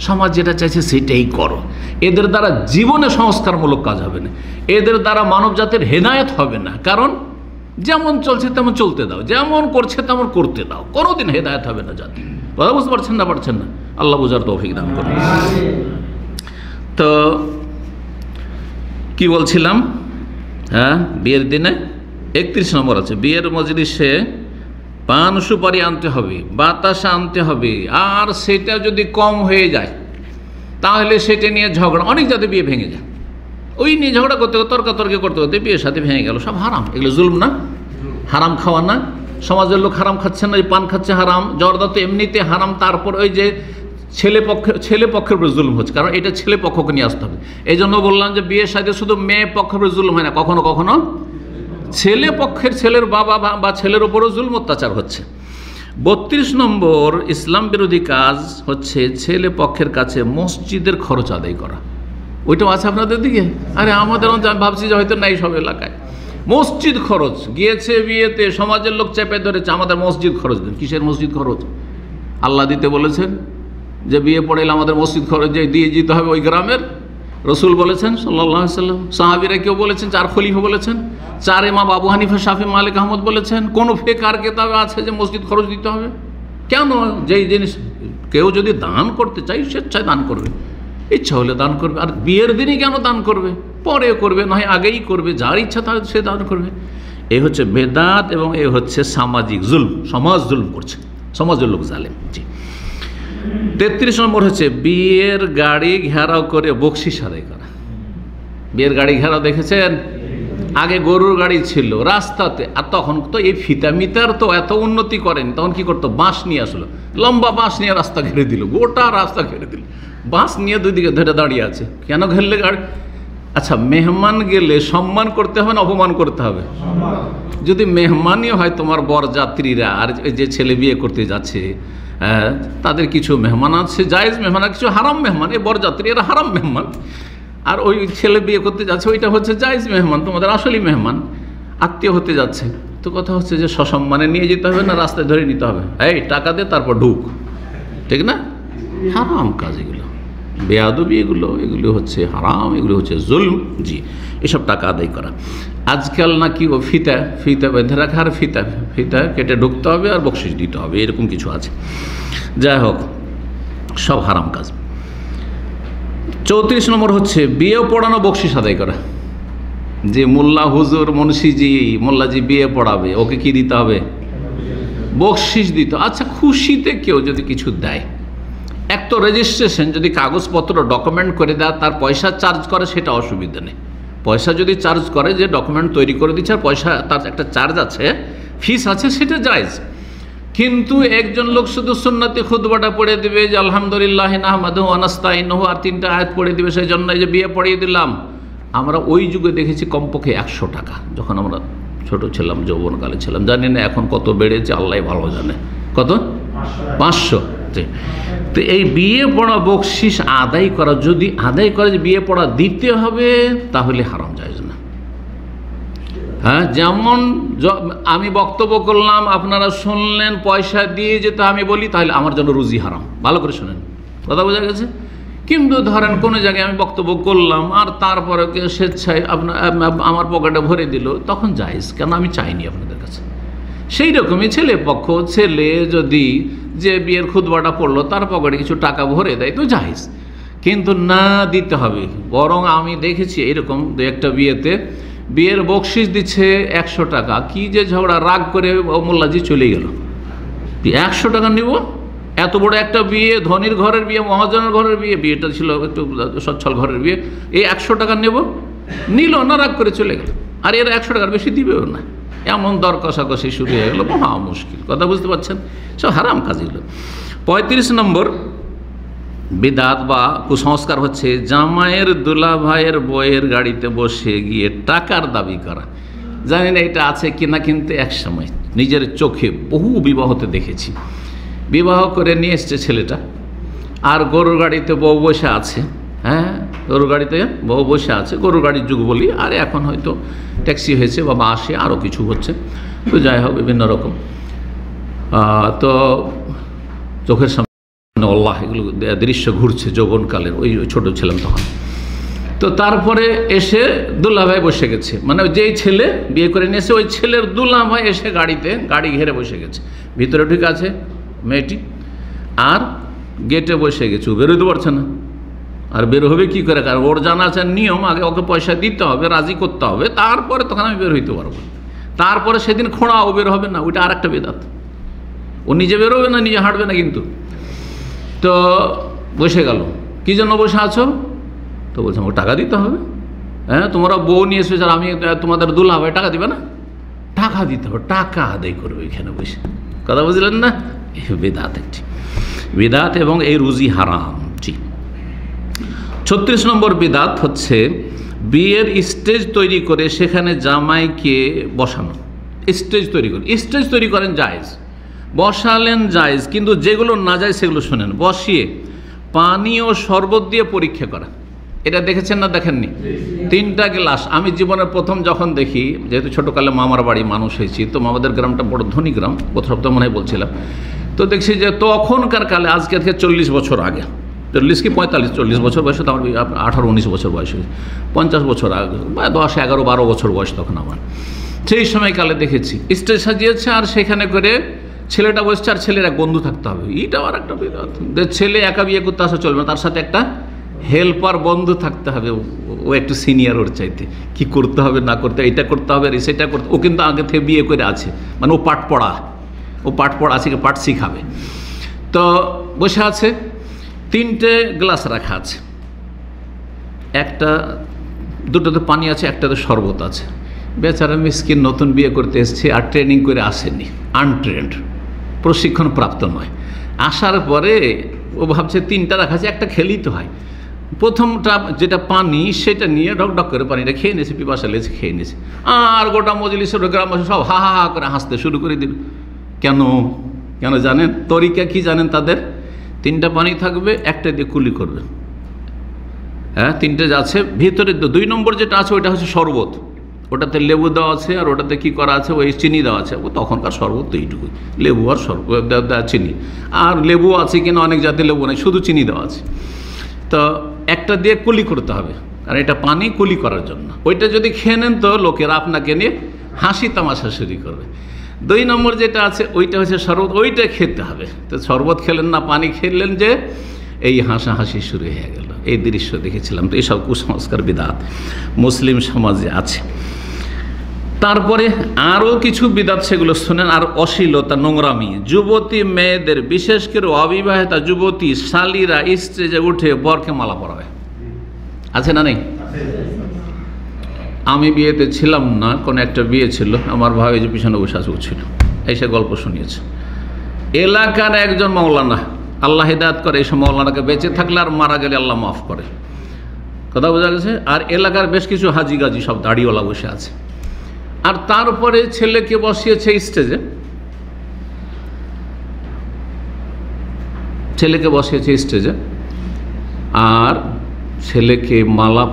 সমাজ যেটা চাইছে সেটাই করো। এদের দ্বারা জীবনে সংস্কারমূলক কাজ হবে না, এদের দ্বারা মানব জাতির হেদায়েত হবে না। কারণ যেমন চলছে তেমন চলতে দাও, যেমন করছে তেমন করতে দাও, কোনোদিন হেদায়েত হবে না জাতি। কথা বুঝতে পারছেন না? আল্লাহ বুঝার তৌফিক দান করুন। তো কি বলছিলাম? হ্যাঁ, বিয়ের দিনে 31 নম্বর আছে, বিয়ের মজলিসে পান সুপারি আনতে হবে, বাতাসা আনতে হবে। আর সেটা যদি কম হয়ে যায় তাহলে সেটা নিয়ে ঝগড়া, অনেক যাতে বিয়ে ভেঙে যায়, ওই নিয়ে ঝগড়া করতে তর্কাতর্কি করতে করতে বিয়ের সাথে ভেঙে গেল। সব হারাম, এগুলো জুলম না? হারাম খাওয়া না? সমাজের লোক হারাম খাচ্ছে না, পান খাচ্ছে হারাম, জর্দা তো এমনিতে হারাম, তারপর ওই যে ছেলে পক্ষের উপরে জুলুম হচ্ছে, কারণ এটা ছেলে পক্ষকে নিয়ে আসতে হবে। এই জন্য বললাম যে বিয়ের সাথে শুধু মেয়ে পক্ষের উপরে জুলুম হয় না, কখনো কখনো ছেলে পক্ষের ছেলের বাবা বা ছেলের উপরও জুলম অত্যাচার হচ্ছে। 32 নম্বর ইসলাম বিরোধী কাজ হচ্ছে ছেলে পক্ষের কাছে মসজিদের খরচ আদায় করা। ওইটাও আছে আপনাদের দিকে? আরে আমাদের ভাবছি যে হয়তো নাই সব এলাকায়। মসজিদ খরচ গিয়েছে বিয়েতে, সমাজের লোক চেপে ধরেছে আমাদের মসজিদ খরচ দেন। কিসের মসজিদ খরচ? আল্লাহ দিতে বলেছেন যে বিয়ে পড়াইলে আমাদের মসজিদ খরচ দিয়ে যেতে হবে ওই গ্রামের। রসুল বলেছেন সাল্লাল্লাহু আলাইহি ওয়াসাল্লাম, সাহাবীরা কেউ বলেছেন, 4 খলিফা বলেছেন, 4 ইমাম আবু হানিফা, শাফি, মালিক, আহমদ বলেছেন। কোন ফিকহ কিতাবে আছে যে মসজিদ খরচ দিতে হবে? কেন? যেই জিনিস কেউ যদি দান করতে চাই স্বেচ্ছায় দান করবে, ইচ্ছা হলে দান করবে। আর বিয়ের দিনই কেন দান করবে? পরে করবে, নয় আগেই করবে, যার ইচ্ছা তার সে দান করবে। এই হচ্ছে বেদাত এবং এ হচ্ছে সামাজিক জুলম, সমাজ জুলম করছে, সমাজের লোক জালেম। জি। 33 নম্বর হচ্ছে বিয়ের গাড়ি ঘেরাও করে বকশিশ আদায় করা। বিয়ের গাড়ি ঘেরাও দেখেছেন? আগে গরুর গাড়ি ছিল রাস্তাতে, আর তখন তো এই ফিতা মিটার তো এত উন্নতি করেন, তখন কি করতো? বাঁশ নিয়ে আসলো, লম্বা বাঁশ নিয়ে রাস্তা ঘিরে দিল, গোটা রাস্তা ঘিরে দিল, বাঁশ নিয়ে দুই দিকে ধরে দাঁড়িয়ে আছে। কেন ঘেরলে গাড়ি? আচ্ছা, মেহমান গেলে সম্মান করতে হবে না অপমান করতে হবে? যদি মেহমানই হয় তোমার বরযাত্রীরা, আর যে ছেলে বিয়ে করতে যাচ্ছে তাদের কিছু মেহমান আছে জায়েজ মেহমান, আর কিছু হারাম মেহমান। এই বরযাত্রী এরা হারাম মেহমান, আর ওই ছেলে বিয়ে করতে যাচ্ছে ওইটা হচ্ছে জায়েজ মেহমান, তোমাদের আসলে মেহমান, আত্মীয় হতে যাচ্ছে। তো কথা হচ্ছে যে সসম্মানে নিয়ে যেতে হবে না রাস্তায় ধরে নিতে হবে? এই টাকা দে তারপর ঢুক, ঠিক না? হারাম কাজ এগুলো, বেয়াদবি এগুলো হচ্ছে হারাম, এগুলো হচ্ছে জুলম। জি, এসব টাকা আদায় করা। আজকাল নাকি ও ফিতা বেঁধে রাখা, আর ফিতা কেটে ঢুকতে হবে আর বকশিশ দিতে হবে, এরকম কিছু আছে। যাই হোক, সব হারাম কাজ। 34 নম্বর হচ্ছে বিয়ে পড়ানো বকশিশ আদায় করা। যে মোল্লা হুজুর মোল্লাজি বিয়ে পড়াবে, ওকে কি দিতে হবে? বকশিশ দিতে। আচ্ছা, খুশিতে কেউ যদি কিছু দেয়, এক তো রেজিস্ট্রেশন, যদি কাগজপত্র ডকুমেন্ট করে দেয় তার পয়সা চার্জ করে, সেটা অসুবিধা নেই। পয়সা যদি চার্জ করে, যে ডকুমেন্ট তৈরি করে দিচ্ছে আর পয়সা তার একটা চার্জ আছে, ফিস আছে, সেটা জায়েজ। কিন্তু একজন লোক শুধু সুন্নতি খুতবাটা পড়ে দিবে যে আলহামদুলিল্লাহ নাহমাদুহু ওয়া নাস্তাইনুহু, আর 3টা আয়াত পড়ে দিবে, সেই জন্য এই যে বিয়ে পড়িয়ে দিলাম। আমরা ওই যুগে দেখেছি কমপক্ষে 100 টাকা, যখন আমরা ছোট ছিলাম, যৌবনকালে ছিলাম। জানি না এখন কত বেড়েছে, আল্লাহ ভালো জানে। কত? 500। তো এই বিয়ে পড়া বকশিশ আদায় করা, যদি আদায় করে যে বিয়ে পড়া দিতে হবে, তাহলে হারাম জায়েজ না। হ্যাঁ, যেমন আমি বক্তব্য করলাম, আপনারা শুনলেন, পয়সা দিয়ে যেতে আমি বলি, তাহলে আমার জন্য রুজি হারাম। ভালো করে শোনেন, কথা বোঝা গেছে? কিন্তু ধরেন কোনো জায়গায় আমি বক্তব্য করলাম আর তারপরে স্বেচ্ছায় আমার পকেটে ভরে দিল, তখন জায়েজ, কেন আমি চাইনি আপনাদের কাছে। সেই রকমই ছেলে পক্ষ, ছেলে যদি যে বিয়ের খুতবাটা পড়লো তার পকেটে কিছু টাকা ভরে দেয় তো জায়েজ, কিন্তু না দিতে হবে। বরং আমি দেখেছি এরকম 2-একটা বিয়েতে বিয়ের বকশিশ দিচ্ছে 100 টাকা। কি যে ঝগড়া, রাগ করে মোল্লাজি চলে গেল। 100 টাকা নিব? এত বড় একটা বিয়ে, ধনীর ঘরের বিয়ে, মহাজনের ঘরের বিয়ে, বিয়েটা ছিল একটু সচ্ছল ঘরের বিয়ে, এই 100 টাকা নেব? নিল না, রাগ করে চলে গেল। আর এরা 100 টাকার বেশি দিবেও না। এমন দর কষাকষি শুরু হয়ে গেল, মহা মুশকিল। কথা বুঝতে পারছেন? সব হারাম কাজ এগুলো। 35 নম্বর বিদাত বা কুসংস্কার হচ্ছে জামাইয়ের দুলা ভাইয়ের বইয়ের গাড়িতে বসে গিয়ে টাকার দাবি করা। জানি না এটা আছে কিনা, কিন্তু এক সময় নিজের চোখে বহু বিবাহতে দেখেছি। বিবাহ করে নিয়ে এসছে ছেলেটা, আর গরুর গাড়িতে বউ বসে আছে। হ্যাঁ, গরুর গাড়িতে বউ বসে আছে, গরুর গাড়ির যুগ বলি, আর এখন হয়তো ট্যাক্সি হয়েছে বা বাসে আরও কিছু হচ্ছে, তো যাই হোক বিভিন্ন রকম। তো চোখের সামনে আল্লাহ এগুলো দৃশ্য ঘুরছে যৌবনকালের, ওই ছোট ছিলাম তখন। তো তারপরে এসে দুল্লাভাই বসে গেছে, মানে যেই ছেলে বিয়ে করে নিয়েছে ওই ছেলের দুল্লাভাই এসে গাড়ি ঘেরে বসে গেছে। ভিতরে ঠিক আছে মেয়েটি, আর গেটে বসে গেছে, ও বেরোতে পারছে না। আর বের হবে কী করে, কারণ ওর জানা আছে নিয়ম, আগে ওকে পয়সা দিতে হবে, রাজি করতে হবে, তারপরে তখন আমি বের হইতে পারবো। তারপরে সেদিন খোঁড়াও বের হবে না, ওইটা আর একটা বেদাত। ও নিজে বেরোবে না, নিজে হাঁটবে না কিন্তু। তো বসে গেল, কী জন্য বসে আছো? তো বলছে আমাকে টাকা দিতে হবে। হ্যাঁ, তোমরা বউ নিয়ে এসেছো, আর আমি তোমাদের দুলা ভাই টাকা দিবে না? টাকা দিতে হবে, টাকা আদায় করবে এখানে বসে। কথা বুঝলেন না? বেদাত একটি বিদাত, এবং এই রুজি হারাম। জি। 36 নম্বর বিদাত হচ্ছে বিয়ের স্টেজ তৈরি করে সেখানে জামাইকে বসানো। স্টেজ তৈরি করে, স্টেজ তৈরি করেন জায়েজ, বসালেন জায়েজ, কিন্তু যেগুলো না যায় সেগুলো শোনেন। বসিয়ে পানি ও শরবত দিয়ে পরীক্ষা করা, এটা দেখেছেন না দেখেননি? 3টা গ্লাস। আমি জীবনের প্রথম যখন দেখি, যেহেতু ছোটোকালে মামার বাড়ি মানুষ হয়েছি, তো মামাদের গ্রামটা বড় ধনী গ্রাম, গত সপ্তাহ মনে হয় বলছিলাম। তো দেখছি যে তখনকার কালে, আজকে থেকে 40 বছর আগে, 40 কি 45, 40 বছর বয়সে, তো আমার 18-19 বছর বয়স হয়েছে, 50 বছর আগে বা 10, 11, 12 বছর বয়স তখন আমার। সেই সময়কালে দেখেছি স্টেজ সাজিয়েছে, আর সেখানে করে ছেলেটা বসছে, আর ছেলের এক বন্ধু থাকতে হবে। এইটাও আর একটা বিদাত। ছেলে একা বিয়ে করতে আসা চলবে না, তার সাথে একটা হেল্পার বন্ধু থাকতে হবে, ও একটু সিনিয়র, ওর চাইতে কি করতে হবে না করতে, এটা করতে হবে, সেটা করতে। ও কিন্তু আগে থেকে বিয়ে করে আছে, মানে ও পাঠ পড়া আছে, পাঠ শিখাবে। তো বসে আছে, 3টে গ্লাস রাখা আছে, দুটোতে পানি আছে, একটাতে শরবত আছে। বেচারা মিসকিন নতুন বিয়ে করতে এসছে, আর ট্রেনিং করে আসেনি, আনট্রেন্ড, প্রশিক্ষণ প্রাপ্ত নয়। আসার পরে ও ভাবছে 3টা রাখা আছে, একটা খেলেই তো হয়। প্রথমটা যেটা পানি, সেটা নিয়ে ডক করে পানিটা খেয়ে নিয়েছে, পিপাসা লেগেছে, খেয়ে নিয়েছে। আর গোটা মজলিসের গ্রামবাসী সব হা হা করে হাসতে শুরু করে দিল। কেন জানেন? তরিকা কি জানেন তাদের? 3টা পানি থাকবে, একটা দিয়ে কুলি করবে। হ্যাঁ, 3টে আছে, ভিতরে 2 নম্বর যেটা আছে ওইটা হচ্ছে শরবত, ওটাতে লেবু দেওয়া আছে, আর ওটাতে কি করা আছে, ওই চিনি দেওয়া আছে। তখনকার শরবত তো এইটুকুই, লেবু আর শরবত, চিনি, আর লেবু আছে কিনা অনেক জাতের লেবু নেই, শুধু চিনি দেওয়া আছে। তো একটা দিয়ে কুলি করতে হবে, আর এটা পানি কুলি করার জন্য। ওইটা যদি খেয়ে নেন তো লোকেরা আপনাকে নিয়ে হাসি তামাশা শুরু করবে। 2 নম্বর যেটা আছে ওইটা হচ্ছে শরবত, ওইটা খেতে হবে। তো শরবত খেলেন না, পানি খেলেন, যে এই হাসাহাসি শুরু হয়ে গেল। এই দৃশ্য দেখেছিলাম। তো এইসব কুসংস্কার বিদাত মুসলিম সমাজে আছে। তারপরে আরও কিছু বিদাত, সেগুলো শোনেন। আর অশ্লীলতা, নোংরামি, যুবতী মেয়েদের, বিশেষ করে অবিবাহিতা যুবতী শালীরা স্টেজে উঠে বরকে মালা পরাবে, আছে না নেই? আমি বিয়েতে ছিলাম না, কোনো একটা বিয়ে ছিল, আমার ভাই যে পিছনে বসে ছিল, এসে গল্প শুনিয়েছে। এলাকার একজন মৌলানা, আল্লাহ হিদায়াত করে, এইসব মৌলানাকে বেঁচে থাকলে আর মারা গেলে আল্লাহ মাফ করে, কথা বোঝা গেছে। আর এলাকার বেশ কিছু হাজি গাজি সব দাড়িওয়ালা বসে আছে। আর তারপরে ছেলেকে বসিয়েছে স্টেজে, আর ছেলেকে মালা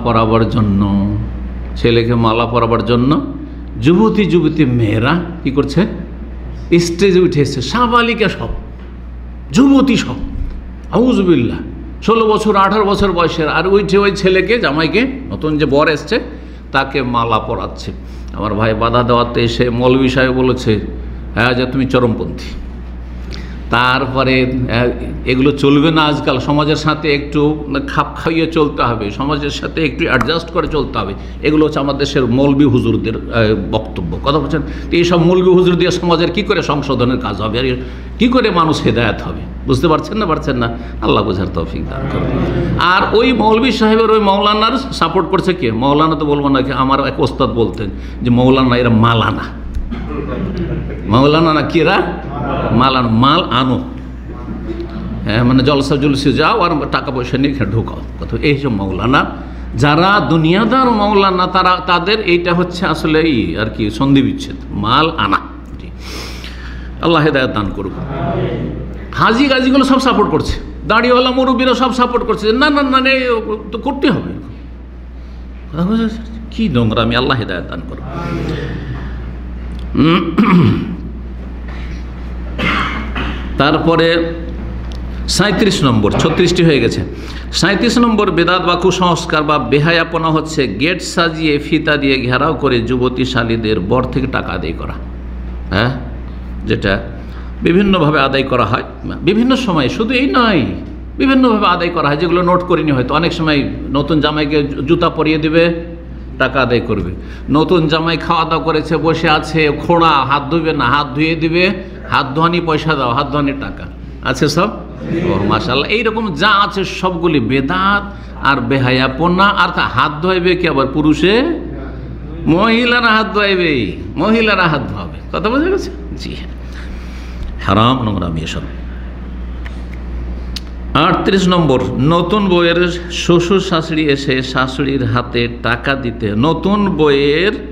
পরাবার জন্য যুবতী মেয়েরা কি করছে, স্টেজে উঠে এসছে, সাবালিকা সব, যুবতী সব, আউযুবিল্লাহ, 16 বছর 18 বছর বয়সের। আর উঠে ওই ছেলেকে, জামাইকে, নতুন যে বর এসছে, তাকে মালা পরাচ্ছে। আমার ভাই বাধা দেওয়াতে এসে মৌলভী সাহেব বলেছে, হ্যাঁ যে তুমি চরমপন্থী। তারপরে এগুলো চলবে না, আজকাল সমাজের সাথে একটু খাপ খাইয়ে চলতে হবে, সমাজের সাথে একটু অ্যাডজাস্ট করে চলতে হবে। এগুলো হচ্ছে আমাদের দেশের মৌলভী হুজুরদের বক্তব্য, কথা বলছেন। তো এইসব মৌলভী হুজুর দিয়ে সমাজের কী করে সংশোধনের কাজ হবে, আর কী করে মানুষ হেদায়েত হবে, বুঝতে পারছেন না? আল্লাহ বোঝার তৌফিক দান করুন। আর ওই মৌলভী সাহেবের, ওই মৌলানার সাপোর্ট করছে কে? মৌলানা তো বলবো না, আমার এক ওস্তাদ বলতেন যে মৌলানা এরা মালানা, মৌলানা না কিরা মালানা, মাল আনো, হ্যাঁ, মানে জলসা জলসে যাও আর টাকা পয়সা নিয়ে ঢোকাও, কথা। এইসব মৌলানা যারা দুনিয়াদার মৌলানা তাদের এইটা হচ্ছে আসলে আর কি সন্ধি বিচ্ছেদ, মাল আনা। আল্লাহ হেদায়েত দান করুক। হাজি গাজিগুলো সব সাপোর্ট করছে, দাড়িওয়ালা মুরব্বীরা সব সাপোর্ট করছে, না না না তো করতে হবে। কি নোংরামি, আল্লাহ হেদায়েত দান করুক। তারপরে 37 নম্বর, 36টি হয়ে গেছে। 37 নম্বর বেদাত বা কুসংস্কার বা বেহায়াপনা হচ্ছে গেট সাজিয়ে ফিতা দিয়ে ঘেরাও করে যুবতী শালীদের বর থেকে টাকা আদায় করা। হ্যাঁ, যেটা বিভিন্নভাবে আদায় করা হয় বিভিন্ন সময়, শুধু এই নয়, বিভিন্নভাবে আদায় করা হয়, যেগুলো নোট করিনি হয়তো। অনেক সময় নতুন জামাইকে জুতা পরিয়ে দেবে, টাকা আদায় করবে। নতুন জামাই খাওয়া দাওয়া করেছে, বসে আছে, খোঁড়া, হাত ধুবে না, হাত ধুয়ে দিবে, হাত ধোয়ানি পয়সা দাও, হাত ধোয়ানির টাকা আছে সব। ও মাশাআল্লাহ, এইরকম যা আছে সবগুলি বেদাত আর বেহায়াপনা। আর হাত ধোয়াইবে কি আবার পুরুষে? মহিলারা হাত ধোয়াইবে, মহিলারা হাত ধোয়াবে। কথা বোঝা গেছে? জি হ্যাঁ, হারাম নোংরামি এসব। 38 নম্বর, নতুন বউয়ের শ্বশুর শাশুড়ি এসে শাশুড়ির হাতে টাকা দিতে,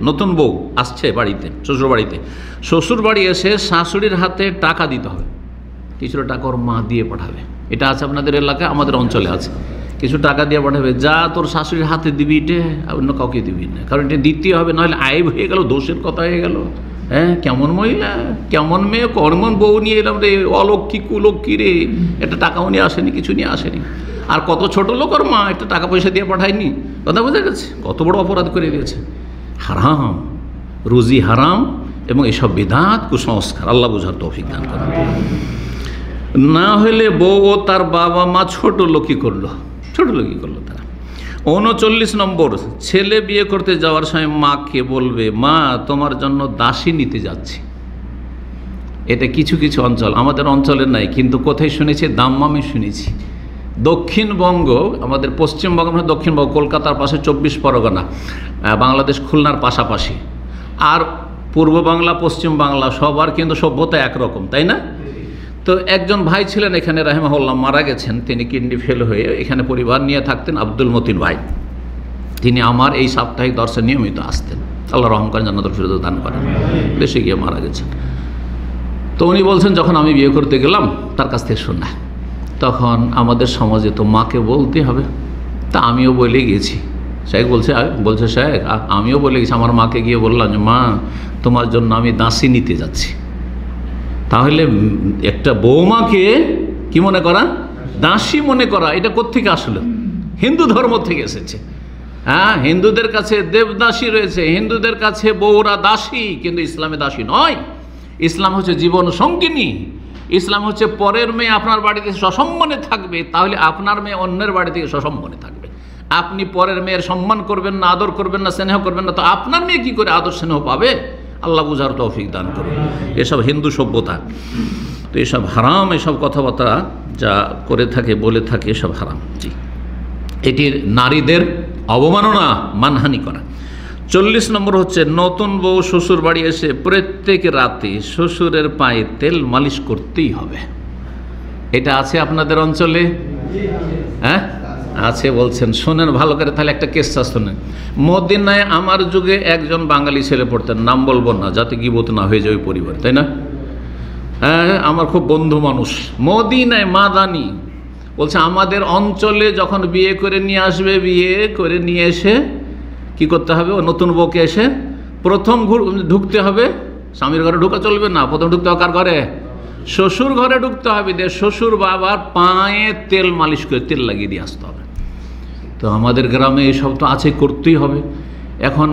নতুন বউ আসছে বাড়িতে, শ্বশুর বাড়িতে, শ্বশুর বাড়ি এসে শাশুড়ির হাতে টাকা দিতে হবে। কিছুটা টাকা ওর মা দিয়ে পাঠাবে, এটা আছে আপনাদের এলাকায়, আমাদের অঞ্চলে আছে। কিছু টাকা দিয়ে পাঠাবে, যা তোর শাশুড়ির হাতে দিবি, এটা অন্য কাউকে দিবি না, কারণ এটা দিতে হবে, নাহলে আইব হয়ে গেল, দোষের কথা হয়ে গেল। হ্যাঁ, কেমন মহিলা, কেমন মেয়ে, কেমন বউ নিয়ে এলাম রে, অলক্ষী কুলক্ষী রে, একটা টাকাও নিয়ে আসেনি, কিছু নিয়ে আসেনি। আর কত ছোট লোক ওর মা, একটা টাকা পয়সা দিয়ে পাঠায়নি। কথা বোঝা গেছে? কত বড় অপরাধ করে দিয়েছে। হারাম, রুজি হারাম, এবং এসব বিদাত কুসংস্কার। আল্লাহ বুঝার তৌফিক দান করেন। না হলে বউ ও তার বাবা মা ছোট লোকই করলো তারা। 39 নম্বর, ছেলে বিয়ে করতে যাওয়ার সময় মাকে বলবে, মা তোমার জন্য দাসী নিতে যাচ্ছি। এটা কিছু কিছু অঞ্চল, আমাদের অঞ্চলে নাই, কিন্তু কোথায় শুনেছি? দাম্মামে শুনেছি। দক্ষিণবঙ্গ, আমাদের পশ্চিমবঙ্গ, দক্ষিণবঙ্গ, কলকাতার পাশে 24 পরগনা, বাংলাদেশ খুলনার পাশাপাশি। আর পূর্ব বাংলা, পশ্চিম বাংলা সবার কিন্তু সভ্যতা একরকম, তাই না? তো একজন ভাই ছিলেন এখানে, রাহিমাহুল্লাহ, মারা গেছেন। তিনি কিডনি ফেল হয়ে এখানে পরিবার নিয়ে থাকতেন, আব্দুল মতিন ভাই। তিনি আমার এই সাপ্তাহিক দর্শন নিয়মিত আসতেন। আল্লাহ রহম করেন, জান্নাতুল ফিরদৌস দান করেন। দেশে গিয়ে মারা গেছেন। তো উনি বলছেন, যখন আমি বিয়ে করতে গেলাম তার কাছ থেকে শোনা, তখন আমাদের সমাজে তো মাকে বলতে হবে। তা আমিও বলে গেছি। শেখ বলছে শেখ, আমিও বলে গেছি, আমার মাকে গিয়ে বললাম যে, মা তোমার জন্য আমি দাসী নিতে যাচ্ছি। তাহলে একটা বৌমাকে কি মনে করা? দাসী মনে করা। এটা কোত্থেকে আসলো? হিন্দু ধর্ম থেকে এসেছে। হ্যাঁ, হিন্দুদের কাছে দেবদাসী রয়েছে, হিন্দুদের কাছে বউরা দাসী, কিন্তু ইসলামে দাসী নয়। ইসলাম হচ্ছে জীবন সঙ্গিনী। ইসলাম হচ্ছে পরের মেয়ে আপনার বাড়িতে সসম্মানে থাকবে, তাহলে আপনার মেয়ে অন্যের বাড়ি থেকে সসম্মানে থাকবে। আপনি পরের মেয়ের সম্মান করবেন না, আদর করবেন না, স্নেহ করবেন না, তো আপনার মেয়ে কি করে আদর স্নেহ পাবে? আল্লাহ বুঝার তৌফিক দান করুন। এসব হিন্দু সভ্যতা, তো এসব হারাম, এসব কথাবার্তা যা করে থাকে, বলে থাকে, এসব হারাম। জি, এটির নারীদের অবমাননা, মানহানি করা। 40 নম্বর হচ্ছে, নতুন বউ শ্বশুর বাড়ি এসে প্রত্যেক রাতে শ্বশুরের পায়ে তেল মালিশ করতেই হবে। এটা আছে আপনাদের অঞ্চলে? হ্যাঁ আছে বলছেন, শোনেন ভালো করে, তাহলে একটা কেসটা শোনেন। মদিনায় আমার যুগে একজন বাঙালি ছেলে পড়তেন, নাম বলবো না যাতে গীবত না হয়ে যায় ওই পরিবার, তাই না? হ্যাঁ, আমার খুব বন্ধু মানুষ, মদিনায় মাদানি। বলছে আমাদের অঞ্চলে যখন বিয়ে করে নিয়ে আসবে, বিয়ে করে নিয়ে এসে কি করতে হবে? ও নতুন বউকে এসে প্রথম ঢুকতে হবে, স্বামীর ঘরে ঢুকা চলবে না, প্রথম ঢুকতে হবে কার ঘরে? শ্বশুর ঘরে ঢুকতে হবে, দিয়ে শ্বশুর বাবার পায়ে তেল মালিশ করে তেল লাগিয়ে দিয়ে আসতে হবে। তো আমাদের গ্রামে এসব তো আছে, করতেই হবে। এখন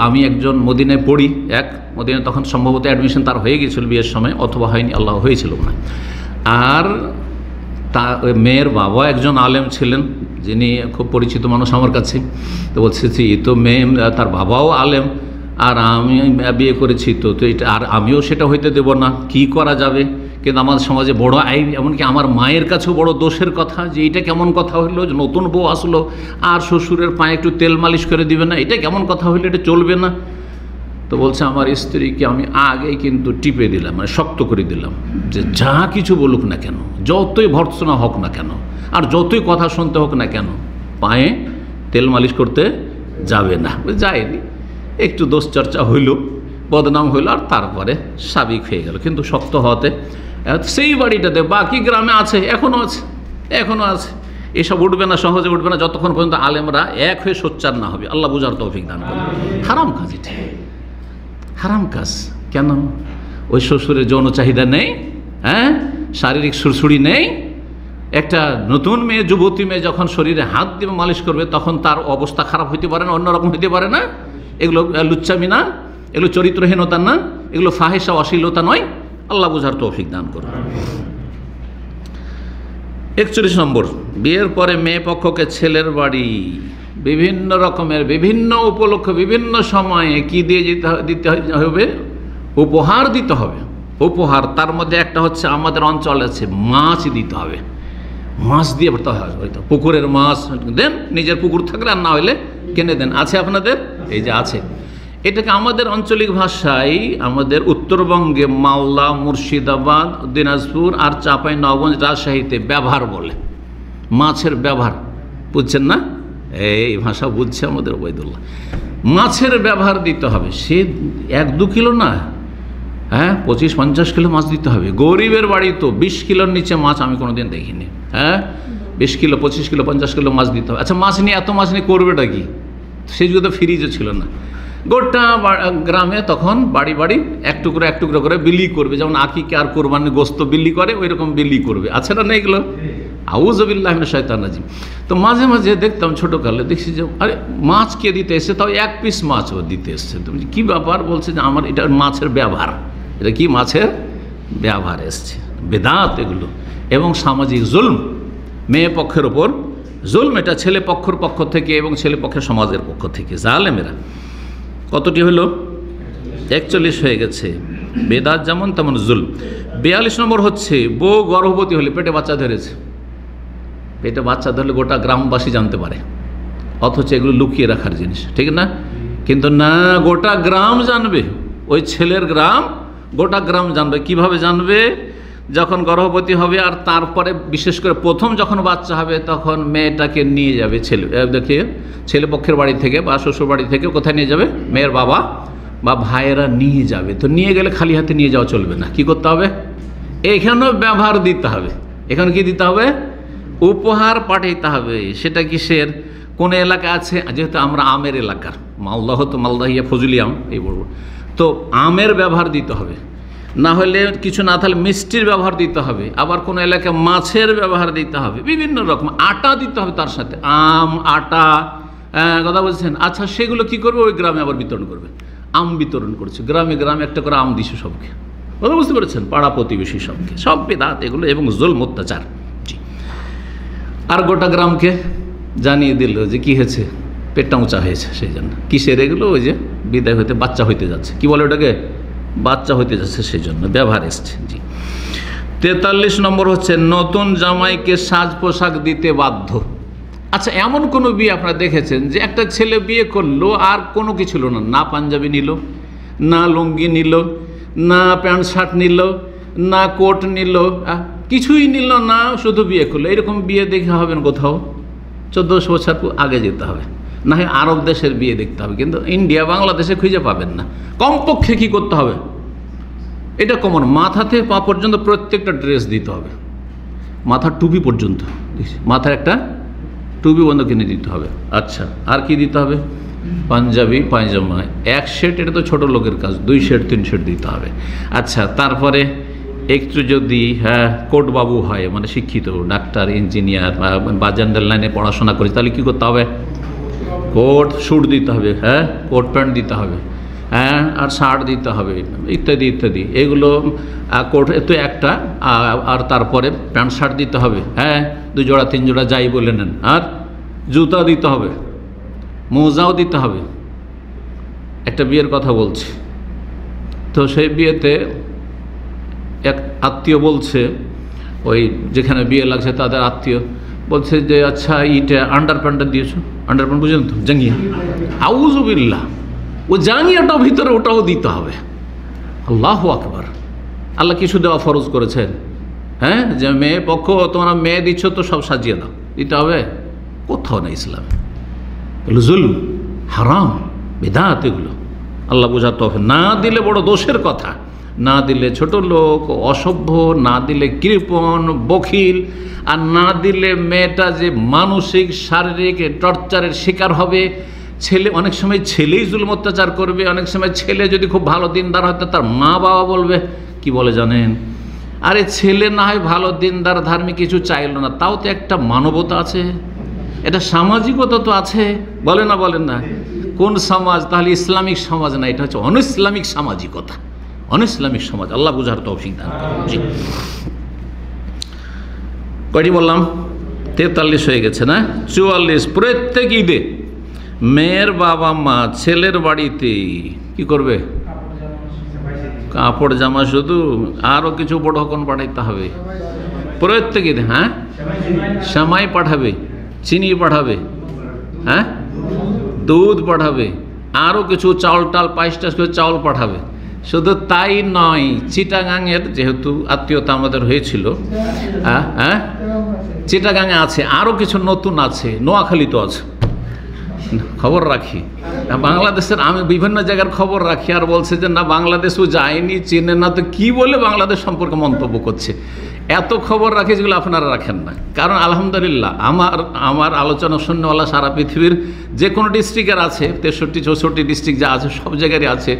আমি একজন মদিনায় পড়ি, মদিনায় তখন সম্ভবত অ্যাডমিশন তার হয়ে গিয়েছিল বিয়ের সময়, অথবা হয়নি, আল্লাহ হয়েছিল না। আর তা মেয়ের বাবা একজন আলেম ছিলেন, যিনি খুব পরিচিত মানুষ আমার কাছে। তো বলছে তো মেয়ে, তার বাবাও আলেম, আর আমি বিয়ে করেছি, তো এটা আর আমিও সেটা হইতে দেব না, কি করা যাবে? কিন্তু আমাদের সমাজে বড় আইন, এমনকি আমার মায়ের কাছেও বড় দোষের কথা, যে এটা কেমন কথা হইলো, যে নতুন বউ আসলো আর শ্বশুরের পায়ে একটু তেল মালিশ করে দিবে না, এটা কেমন কথা হইলো, এটা চলবে না। তো বলছে আমার স্ত্রীকে আমি আগেই কিন্তু টিপে দিলাম, মানে শক্ত করে দিলাম, যে যা কিছু বলুক না কেন, যতই ভর্ৎসনা হোক না কেন, আর যতই কথা শুনতে হোক না কেন, পায়ে তেল মালিশ করতে যাবে না। যায়নি, একটু দোষ চর্চা হইল, বদনাম হইল, আর তারপরে স্বাভাবিক হয়ে গেল। কিন্তু শক্ত হওয়াতে সেই বাড়িটাতে বাকি গ্রামে আছে, এখনও আছে। এসব উঠবে না, সহজে উঠবে না যতক্ষণ পর্যন্ত আলেমরা এক হয়ে সোচ্চার না হবে। আল্লাহ বুঝার তৌফিক দান করে। হারাম কাজ, এটা হারাম কাজ। কেন? ওই শ্বশুরের যৌন চাহিদা নেই, শারীরিক সুরসুরি নেই। একটা নতুন মেয়ে, যুবতী মেয়ে যখন শরীরে হাত দিয়ে মালিশ করবে তখন তার অবস্থা খারাপ হইতে পারে না, অন্যরকম হইতে পারে না? এগুলো লুচ্চামি না, এগুলো চরিত্রহীনতা না, এগুলো ফাহেসা অশ্লীলতা নয়। আল্লাহ বুঝার তৌফিক দান করুন। 41 নম্বর, বিয়ের পরে মেয়ে পক্ষকে ছেলের বাড়ি বিভিন্ন রকমের, বিভিন্ন উপলক্ষে, বিভিন্ন সময়ে কি দিয়ে দিতে হবে? উপহার দিতে হবে। উপহার, তার মধ্যে একটা হচ্ছে আমাদের অঞ্চলে আছে মাছ দিতে হবে। মাছ দিয়ে ভরতে হয়, পুকুরের মাছ দেন, নিজের পুকুর থাকলে, আর না হইলে কিনে দেন। আছে আপনাদের? এই যে আছে। এটাকে আমাদের আঞ্চলিক ভাষায়, আমাদের উত্তরবঙ্গে মালদা, মুর্শিদাবাদ, দিনাজপুর আর চাঁপাইনবাবগঞ্জ, রাজশাহীতে ব্যবহার বলে। মাছের ব্যবহার, বুঝছেন না? এই ভাষা বুঝছে আমাদের ওবায়দুল্লাহ। মাছের ব্যবহার দিতে হবে। সে 1-2 কিলো না, 25-50 কিলো মাছ দিতে হবে। গরিবের বাড়ি তো 20 কিলোর নিচে মাছ আমি কোনোদিন দেখিনি। 20 কিলো, 25 কিলো, 50 কিলো মাছ দিতে হবে। আচ্ছা, মাছ নিয়ে, এত মাছ নিয়ে করবেটা কি? সেই যুগে তো ফ্রিজও ছিল না। গোটা গ্রামে তখন বাড়ি বাড়ি এক টুকরো করে বিলি করবে, যেমন আকিকা আর কোরবানির গোস্ত বিলি করে, ওই রকম বিলি করবে। আছে না এগুলো? আউযুবিল্লাহি মিনাশ শাইতানির রাজিম। তো মাঝে মাঝে দেখতাম ছোটোকালে, দেখছি যে আরে মাছ কে দিতে এসছে, তাও 1 পিস মাছ ও দিতে এসছে। তুমি কী ব্যাপার? বলছে যে আমার এটা মাছের ব্যবহার। এটা কি? মাছের ব্যবহার এসছে। বেদাত এগুলো, এবং সামাজিক জুলম, মেয়ে পক্ষের ওপর জুলম। এটা ছেলে পক্ষের পক্ষ থেকে এবং ছেলে পক্ষের সমাজের পক্ষ থেকে জালেমেরা। কতটি হলো? 41 হয়ে গেছে। বেদাত যেমন তেমন জুলম। 42 নম্বর হচ্ছে বউ গর্ভবতী হলে, পেটে বাচ্চা ধরেছে, পেটে বাচ্চা ধরলে গোটা গ্রামবাসী জানতে পারে, অথচ এগুলো লুকিয়ে রাখার জিনিস, ঠিক না? কিন্তু না, গোটা গ্রাম জানবে। ওই ছেলের গ্রাম, গোটা গ্রাম জানবে। কিভাবে জানবে? যখন গর্ভবতী হবে, আর তারপরে বিশেষ করে প্রথম যখন বাচ্চা হবে তখন মেয়েটাকে নিয়ে যাবে ছেলে পক্ষের বাড়ি থেকে বা শ্বশুর বাড়ি থেকে। কোথায় নিয়ে যাবে? মেয়ের বাবা বা ভাইয়েরা নিয়ে যাবে। তো নিয়ে গেলে খালি হাতে নিয়ে যাওয়া চলবে না। কি করতে হবে? এখানেও ব্যবহার দিতে হবে। এখানে কি দিতে হবে? উপহার পাঠাইতে হবে। সেটা কিসের? কোন এলাকা আছে? যেহেতু আমরা আমের এলাকার, মালদা হতো মালদাহিয়া ফজলি আম, এই বড়, তো আমের ব্যবহার দিতে হবে। না হলে কিছু না থাকলে মিষ্টির ব্যবহার দিতে হবে। আবার কোনো এলাকায় মাছের ব্যবহার দিতে হবে। বিভিন্ন রকম আটা দিতে হবে তার সাথে, আম, আটা, কথা বলছেন। আচ্ছা, সেগুলো কি করবে? ওই গ্রামে আবার বিতরণ করবে। আম বিতরণ করছে, গ্রামে গ্রামে একটা করে আম দিছে সবকে। কথা বুঝতে পেরেছেন? পাড়া প্রতিবেশী সবকে। সব বেদাত এগুলো, এবং জুলম, অত্যাচার। জি। আর গোটা গ্রামকে জানিয়ে দিল যে কি হয়েছে, পেটটা উঁচা হয়েছে। সেই জন্য কিসের এগুলো? ওই যে বিদায় হইতে, বাচ্চা হইতে যাচ্ছে, কি বলে ওটাকে? বাচ্চা হইতে যাচ্ছে, সেই জন্য ব্যবহার এসছে। জি। 43 নম্বর হচ্ছে নতুন জামাইকে সাজ পোশাক দিতে বাধ্য। আচ্ছা, এমন কোনো বিয়ে আপনারা দেখেছেন যে একটা ছেলে বিয়ে করলো আর কোনো কিছু ছিল না? না পাঞ্জাবি নিল, না লুঙ্গি নিল, না প্যান্ট শার্ট নিল, না কোট নিল, কিছুই নিল না, শুধু বিয়ে করলো। এরকম বিয়ে দেখে হবে না কোথাও। 1400 বছর আগে যেতে হবে, না হয় আরব দেশের বিয়ে দেখতে হবে। কিন্তু ইন্ডিয়া, বাংলাদেশে খুঁজে পাবেন না। কমপক্ষে কি করতে হবে? এটা কমন, মাথা থেকে পা পর্যন্ত প্রত্যেকটা ড্রেস দিতে হবে। মাথার টুপি পর্যন্ত, মাথার একটা টুপি বন্ধ কিনে দিতে হবে। আচ্ছা, আর কি দিতে হবে? পাঞ্জাবি, পায়জামা, 1 সেট, এটা তো ছোটো লোকের কাজ। 2 সেট 3 সেট দিতে হবে। আচ্ছা, তারপরে একটু যদি কোট বাবু হয়, মানে শিক্ষিত, ডাক্তার, ইঞ্জিনিয়ার বা জেনারেল লাইনে পড়াশোনা করে, তাহলে কী করতে হবে? কোট স্যুট দিতে হবে, কোট প্যান্ট দিতে হবে, আর শার্ট দিতে হবে, ইত্যাদি ইত্যাদি। এগুলো কোট তো একটা, আর তারপরে প্যান্ট শার্ট দিতে হবে, 2 জোড়া 3 জোড়া যাই বলে নেন। আর জুতা দিতে হবে, মোজাও দিতে হবে। একটা বিয়ের কথা বলছি, তো সেই বিয়েতে এক আত্মীয় বলছে, ওই যেখানে বিয়ে লাগছে তাদের আত্মীয় বলছে যে আচ্ছা, এইটা আন্ডার প্যান্টটা দিয়েছো? আন্ডার প্যান্ট বুঝলেন তো, জাঙ্গিয়া। আউযুবিল্লাহ, ও জাঙ্গিয়াটাও ভিতরে, ওটাও দিতে হবে। আল্লাহু আকবার। আল্লাহ কিছু দেওয়া ফরজ করেছেন, যে মেয়ে পক্ষ তোমরা মেয়ে দিচ্ছ তো সব সাজিয়ে দাও, দিতে হবে? কোথাও না ইসলামে। এগুলো জুলম, হারাম, বেদাত, এগুলো আল্লাহ বোঝার তৌফিক। না দিলে বড় দোষের কথা, না দিলে ছোট লোক, অসভ্য, না দিলে কৃপণ, বখিল, আর না দিলে মেয়েটা যে মানসিক শারীরিক টর্চারের শিকার হবে। ছেলে অনেক সময় ছেলেই জুলম অত্যাচার করবে, অনেক সময় ছেলে যদি খুব ভালো দিনদার হয় তার মা বাবা বলবে, কি বলে জানেন, আরে ছেলে না হয় ভালো দিনদার ধার্মিক কিছু চাইল না, তাও তো একটা মানবতা আছে, এটা সামাজিকতা তো আছে, বলে না বলেন না? কোন সমাজ? তাহলে ইসলামিক সমাজ না, এটা হচ্ছে অনইসলামিক সামাজিকতা, অনইসলামিক সমাজ। আল্লাহ বুঝার তৌফিক দান করুন। জি, কয়টি বললাম? 43 হয়ে গেছে না? 44। প্রত্যেক ঈদে মেয়ের বাবা মা ছেলের বাড়িতে কি করবে? কাপড় জামা, শুধু আরও কিছু বড় হকন পাঠাইতে হবে প্রত্যেক ঈদে। হ্যাঁ, সেমাই পাঠাবে, চিনি পাঠাবে, হ্যাঁ, দুধ পাঠাবে, আরও কিছু চাউল টাল, পায়েস টাইস করে চাউল পাঠাবে। শুধু তাই নয়, চিটাগাংয়ের যেহেতু আত্মীয়তা আমাদের হয়েছিল, হ্যাঁ, চিটাগাংয়ে আছে, আরও কিছু নতুন আছে, নোয়াখালীতে আছে, খবর রাখি। বাংলাদেশের আমি বিভিন্ন জায়গার খবর রাখি, আর বলছে যে না বাংলাদেশও যায়নি, চেনে না, তো কি বলে বাংলাদেশ সম্পর্কে মন্তব্য করছে। এত খবর রাখি যেগুলো আপনারা রাখেন না। কারণ আলহামদুলিল্লাহ আমার আলোচনা শুননেওয়ালা সারা পৃথিবীর যে কোনো ডিস্ট্রিক্টের আছে, 63-64 ডিস্ট্রিক্ট যা আছে সব জায়গারই আছে।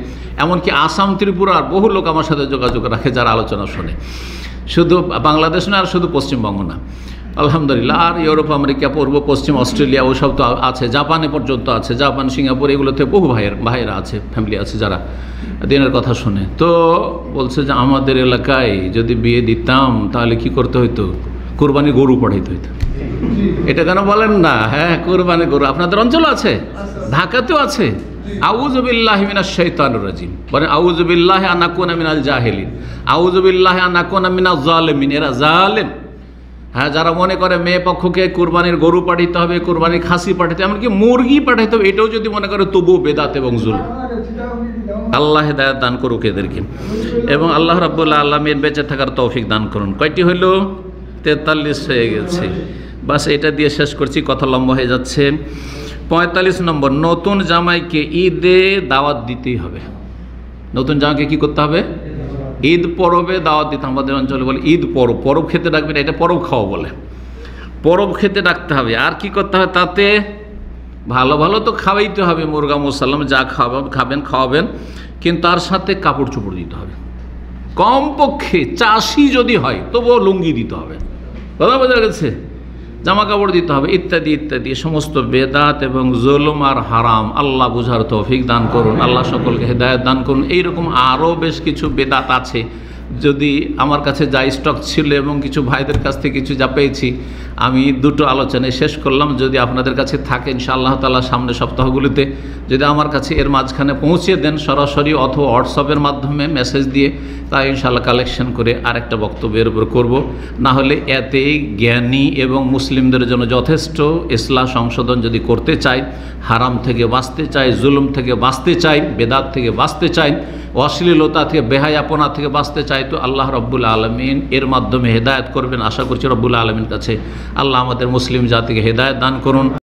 এমনকি আসাম, ত্রিপুরার বহু লোক আমার সাথে যোগাযোগ রাখে যারা আলোচনা শোনে। শুধু বাংলাদেশ না, আর শুধু পশ্চিমবঙ্গ না, আলহামদুলিল্লাহ। আর ইউরোপ, আমেরিকা, পূর্ব পশ্চিম, অস্ট্রেলিয়া ওসব তো আছে, জাপানে পর্যন্ত আছে, জাপান, সিঙ্গাপুর, এগুলোতে বহু ভাইয়েরা আছে, ফ্যামিলি আছে যারা দিনের কথা শুনে। তো বলছে যে আমাদের এলাকায় যদি বিয়ে দিতাম তাহলে কি করতে হইতো? কোরবানি গরু পাঠাইতে হইতো। এটা কেন বলেন না? হ্যাঁ, কোরবানি গরু আপনাদের অঞ্চল আছে, ঢাকাতেও আছে। আউযু বিল্লাহি মিনাশ শাইতানির রাজিম, বলেন আউযু বিল্লাহি আন আকুনা মিনাল জাহিলিন, আউযু বিল্লাহি আন আকুনা মিনাজ জালিমিন। এরা জালেম। হ্যাঁ, যারা মনে করে মেয়ে পক্ষকে কোরবানির গরু পাঠাইতে হবে, কোরবানির খাসি পাঠাইতে, এমনকি মুরগি পাঠাইতে হবে, এটাও যদি মনে করে তবুও বেদাত এবং জুলম। আল্লাহ হেদায়েত দান করুক এদেরকে, এবং আল্লাহ রাব্বুল আলামিন বেঁচে থাকার তৌফিক দান করুন। কয়টি হইল? 43 হয়ে গেছে। বাস এটা দিয়ে শেষ করছি, কথা লম্বা হয়ে যাচ্ছে। 45 নম্বর, নতুন জামাইকে ঈদে দাওয়াত দিতেই হবে। নতুন জামাইকে কি করতে হবে? ঈদ পরবে দাওয়াত দিতে। আমাদের অঞ্চলে বলে ঈদ পরব, পরব খেতে ডাকবেন, এটা পরব খাওয়া বলে, পরব খেতে ডাকতে হবে। আর কি করতে হবে? তাতে ভালো ভালো তো খাওয়াইতে হবে, মুরগা মুসাল্লাম যা খাবেন খাওয়াবেন, কিন্তু তার সাথে কাপড় চোপড় দিতে হবে। কমপক্ষে চাষি যদি হয় তবুও লুঙ্গি দিতে হবে, কথা বোঝা গেছে? জামা কাপড় দিতে হবে, ইত্যাদি ইত্যাদি। সমস্ত বেদাত এবং জুলম আর হারাম আল্লাহ বুঝার তৌফিক দান করুন, আল্লাহ সকলকে হেদায়েত দান করুন। এইরকম আরও বেশ কিছু বেদাত আছে, যদি আমার কাছে যা স্টক ছিল এবং কিছু ভাইদের কাছ থেকে কিছু যা পেয়েছি, আমি দুটো আলোচনায় শেষ করলাম। যদি আপনাদের কাছে থাকে ইনশাআল্লাহ তাআলা সামনের সপ্তাহগুলিতে যদি আমার কাছে এর মাঝখানে পৌঁছে দেন সরাসরি অথবা হোয়াটসঅ্যাপের মাধ্যমে মেসেজ দিয়ে, তাই ইনশাআল্লাহ কালেকশন করে আরেকটা বক্তব্যের উপর করব। না হলে এতে জ্ঞানী এবং মুসলিমদের জন্য যথেষ্ট ইসলাহ সংশোধন যদি করতে চাই, হারাম থেকে বাঁচতে চাই, জুলুম থেকে বাঁচতে চাই, বেদাত থেকে বাঁচতে চাই, অশ্লীলতা থেকে, বেহায়াপনা থেকে বাঁচতে চাই, তো আল্লাহ রব্বুল আলমিন এর মাধ্যমে হেদায়েত করবেন। আশা করছি রব্বুল আলমিন কাছে আল্লাহ আমাদের মুসলিম জাতিকে হেদায়েত দান করুন।